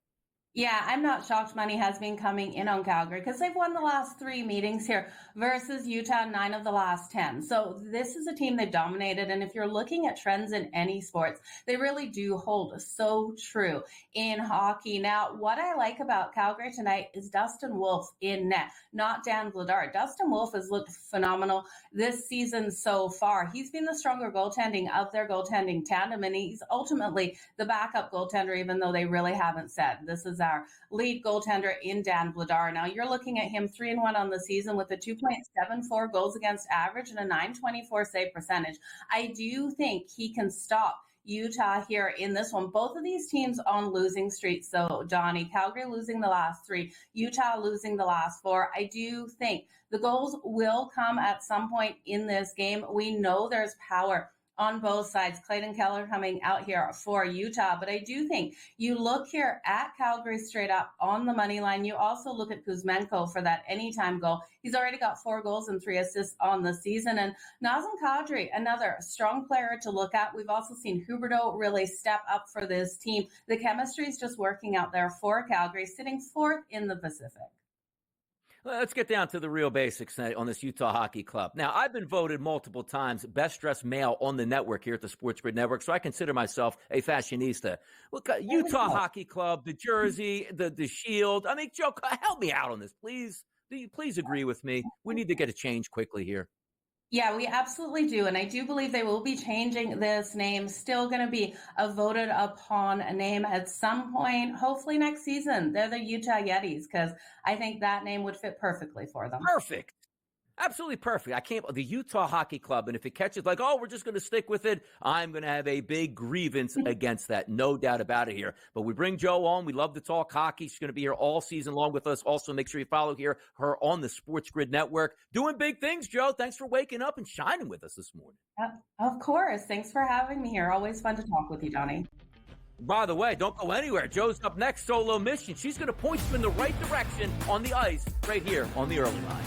Yeah, I'm not shocked money has been coming in on Calgary because they've won the last 3 meetings here versus Utah, 9 of the last 10. So this is a team they've dominated. And if you're looking at trends in any sports, they really do hold so true in hockey. Now, what I like about Calgary tonight is Dustin Wolf in net, not Dan Vladar. Dustin Wolf has looked phenomenal this season so far. He's been the stronger goaltending of their goaltending tandem, and he's ultimately the backup goaltender, even though they really haven't said. This is our lead goaltender in Dan Vladar. Now you're looking at him 3-1 on the season with a 2.74 goals against average and a 924 save percentage. I do think he can stop Utah here in this one. Both of these teams on losing streaks. So Donnie, Calgary losing the last 3, Utah losing the last 4. I do think the goals will come at some point in this game. We know there's power on both sides. Clayton Keller coming out here for Utah. But I do think you look here at Calgary straight up on the money line. You also look at Kuzmenko for that anytime goal. He's already got 4 goals and 3 assists on the season. And Nazem Kadri, another strong player to look at. We've also seen Huberdeau really step up for this team. The chemistry is just working out there for Calgary, sitting 4th in the Pacific. Let's get down to the real basics on this Utah Hockey Club. Now, I've been voted multiple times best dressed male on the network here at the SportsGrid Network, so I consider myself a fashionista. Look, Utah Hockey Club, the jersey, the shield. I mean, Joe, help me out on this, please. Do you please agree with me? We need to get a change quickly here. Yeah, we absolutely do. And I do believe they will be changing this name. Still going to be a voted upon name at some point, hopefully next season. They're the Utah Yetis because I think that name would fit perfectly for them. Perfect. Absolutely perfect. The Utah Hockey Club, and if it catches like, oh, we're just going to stick with it, I'm going to have a big grievance against that. No doubt about it here. But we bring Joe on. We love to talk hockey. She's going to be here all season long with us. Also, make sure you follow her on the SportsGrid Network. Doing big things, Joe. Thanks for waking up and shining with us this morning. Of course. Thanks for having me here. Always fun to talk with you, Donnie. By the way, don't go anywhere. Joe's up next, solo mission. She's going to point you in the right direction on the ice right here on the early line.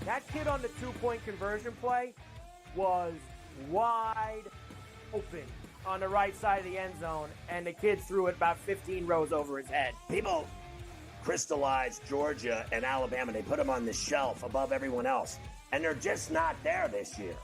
That kid on the 2-point conversion play was wide open on the right side of the end zone, and the kid threw it about 15 rows over his head. People crystallized Georgia and Alabama. They put them on the shelf above everyone else, and they're just not there this year.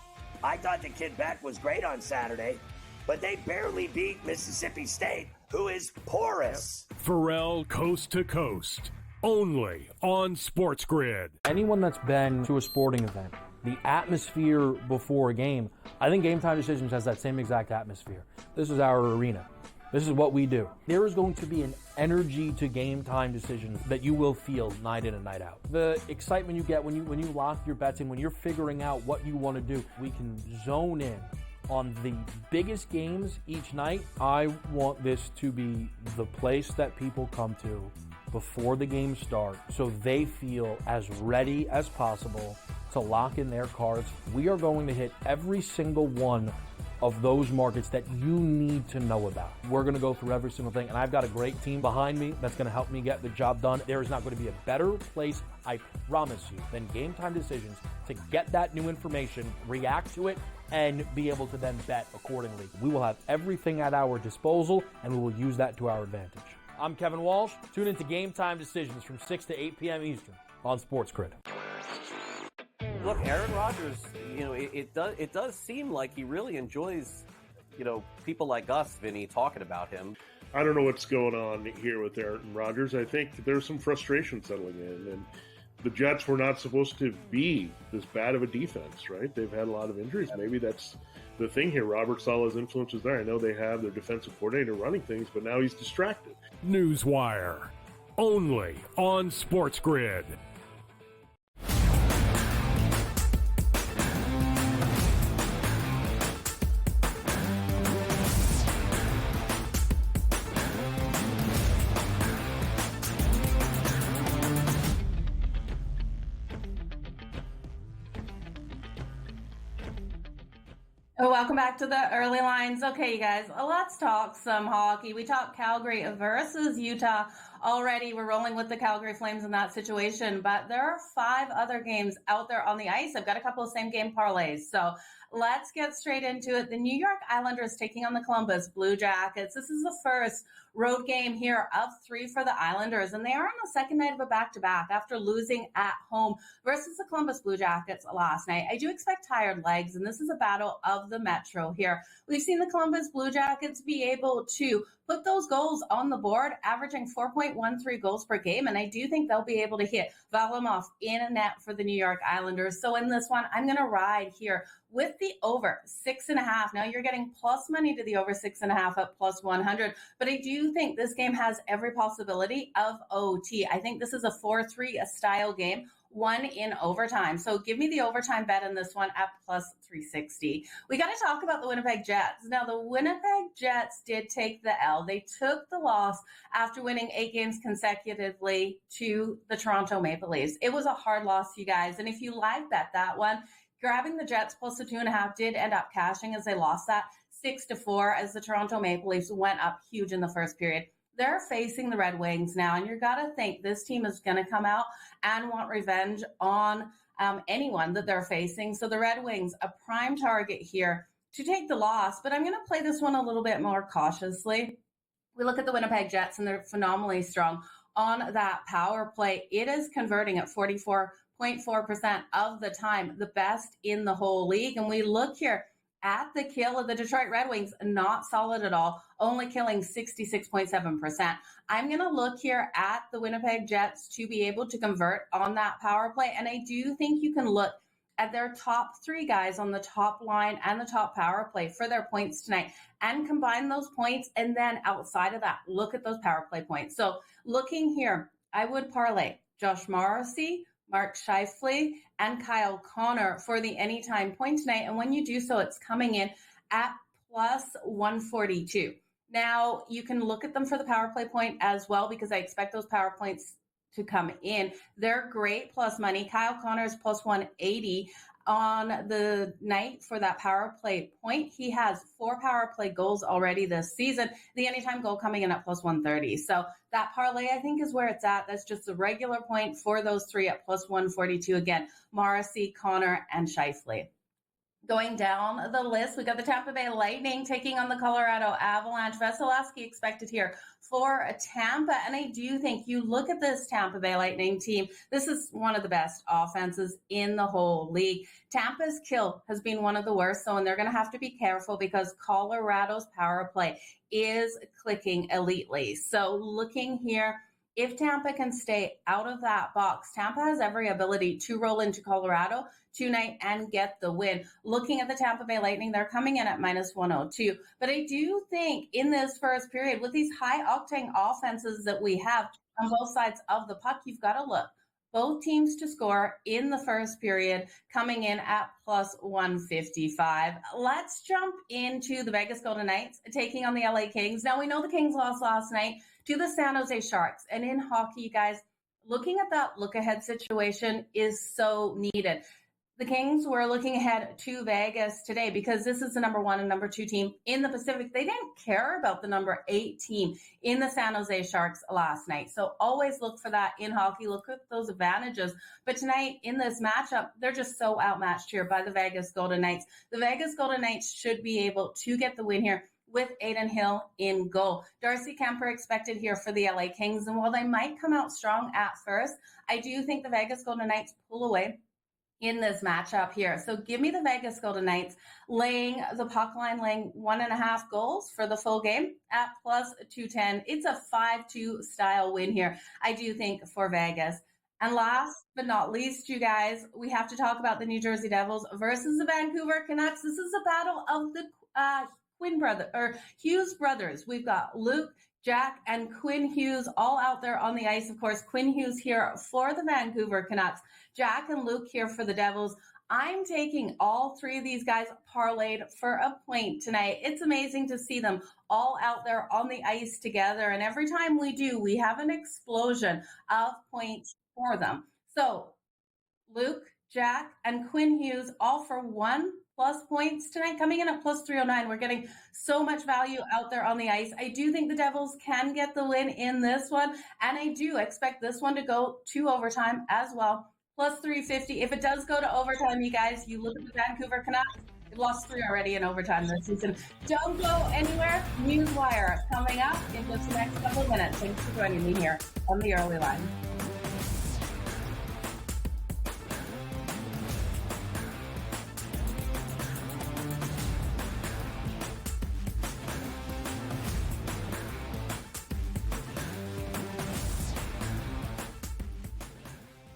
I thought the kid Beck was great on Saturday, but they barely beat Mississippi State, who is porous. Pharrell Coast to Coast. Only on SportsGrid. Anyone that's been to a sporting event, the atmosphere before a game, I think Game Time Decisions has that same exact atmosphere. This is our arena. This is what we do. There is going to be an energy to Game Time Decisions that you will feel night in and night out. The excitement you get when you lock your bets in, when you're figuring out what you want to do, we can zone in on the biggest games each night. I want this to be the place that people come to before the games start so they feel as ready as possible to lock in their cards. We are going to hit every single one of those markets that you need to know about. We're going to go through every single thing, and I've got a great team behind me that's going to help me get the job done. There is not going to be a better place, I promise you, than Game Time Decisions to get that new information, react to it, and be able to then bet accordingly. We will have everything at our disposal, and we will use that to our advantage. I'm Kevin Walsh. Tune into Game Time Decisions from 6 to 8 p.m. Eastern on SportsGrid. Look, Aaron Rodgers, it does seem like he really enjoys, people like us, Vinny, talking about him. I don't know what's going on here with Aaron Rodgers. I think there's some frustration settling in, and the Jets were not supposed to be this bad of a defense, right? They've had a lot of injuries. Maybe that's the thing here. Robert Saleh's influence is there. I know they have their defensive coordinator running things, but now he's distracted. Newswire. Only on SportsGrid. Oh, welcome back to the early lines. Okay, you guys, let's talk some hockey. We talked Calgary versus Utah already. We're rolling with the Calgary Flames in that situation, but there are 5 other games out there on the ice. I've got a couple of same game parlays. So let's get straight into it. The New York Islanders taking on the Columbus Blue Jackets. This is the first road game here of 3 for the Islanders, and they are on the second night of a back-to-back after losing at home versus the Columbus Blue Jackets last night. I do expect tired legs, and this is a battle of the Metro here. We've seen the Columbus Blue Jackets be able to put those goals on the board, averaging 4.13 goals per game, and I do think they'll be able to hit Varlamov in a net for the New York Islanders. So in this one, I'm going to ride here with the over 6.5. Now you're getting plus money to the over 6.5 at plus 100, but I do think this game has every possibility of OT. I think this is a 4-3 style game, one in overtime. So give me the overtime bet in this one at plus 360. We got to talk about the Winnipeg Jets. Now, the Winnipeg Jets did take the L. They took the loss after winning 8 games consecutively to the Toronto Maple Leafs. It was a hard loss, you guys. And if you live bet that one, grabbing the Jets plus the 2.5 did end up cashing as they lost that 6-4 as the Toronto Maple Leafs went up huge in the first period. They're facing the Red Wings now, and you got to think this team is going to come out and want revenge on anyone that they're facing. So the Red Wings, a prime target here to take the loss, but I'm going to play this one a little bit more cautiously. We look at the Winnipeg Jets, and they're phenomenally strong on that power play. It is converting at 44.4% of the time, the best in the whole league. And we look here at the kill of the Detroit Red Wings, not solid at all, only killing 66.7%. I'm going to look here at the Winnipeg Jets to be able to convert on that power play. And I do think you can look at their top 3 guys on the top line and the top power play for their points tonight and combine those points. And then outside of that, look at those power play points. So looking here, I would parlay Josh Morrissey, Mark Scheifele, and Kyle Connor for the anytime point tonight. And when you do so, it's coming in at plus 142. Now, you can look at them for the power play point as well, because I expect those power points to come in. They're great plus money. Kyle Connor is plus 180 on the night for that power play point. He has 4 power play goals already this season. The anytime goal coming in at plus 130. So that parlay, I think, is where it's at. That's just a regular point for those 3 at plus 142. Again, Morrissey, Connor, and Scheifele. Going down the list, we got the Tampa Bay Lightning taking on the Colorado Avalanche. Vasilevsky expected here for Tampa. And I do think you look at this Tampa Bay Lightning team, this is one of the best offenses in the whole league. Tampa's kill has been one of the worst, so and they're going to have to be careful because Colorado's power play is clicking elitely. So looking here, if Tampa can stay out of that box, Tampa has every ability to roll into Colorado tonight and get the win. Looking at the Tampa Bay Lightning, they're coming in at minus 102. But I do think in this first period, with these high octane offenses that we have on both sides of the puck, you've got to look. Both teams to score in the first period, coming in at plus 155. Let's jump into the Vegas Golden Knights taking on the LA Kings. Now, we know the Kings lost last night to the San Jose Sharks. And in hockey, you guys, looking at that look-ahead situation is so needed. The Kings were looking ahead to Vegas today because this is the number 1 and number 2 team in the Pacific. They didn't care about the number 8 team in the San Jose Sharks last night. So always look for that in hockey. Look at those advantages. But tonight in this matchup, they're just so outmatched here by the Vegas Golden Knights. The Vegas Golden Knights should be able to get the win here with Adin Hill in goal. Darcy Kemper expected here for the LA Kings. And while they might come out strong at first, I do think the Vegas Golden Knights pull away in this matchup here. So give me the Vegas Golden Knights laying the puck line, laying 1.5 goals for the full game at plus 210. It's a 5-2 style win here, I do think, for Vegas. And last but not least, you guys, we have to talk about the New Jersey Devils versus the Vancouver Canucks. This is a battle of the Hughes brothers. We've got Luke, Jack, and Quinn Hughes all out there on the ice. Of course, Quinn Hughes here for the Vancouver Canucks. Jack and Luke here for the Devils. I'm taking all 3 of these guys parlayed for a point tonight. It's amazing to see them all out there on the ice together. And every time we do, we have an explosion of points for them. So Luke, Jack, and Quinn Hughes all for 1 plus points tonight, coming in at plus 309. We're getting so much value out there on the ice. I do think the Devils can get the win in this one, and I do expect this one to go to overtime as well. Plus 350. If it does go to overtime, you guys, you look at the Vancouver Canucks. They've lost 3 already in overtime this season. Don't go anywhere. Newswire coming up in just the next couple of minutes. Thanks for joining me here on the Early Line.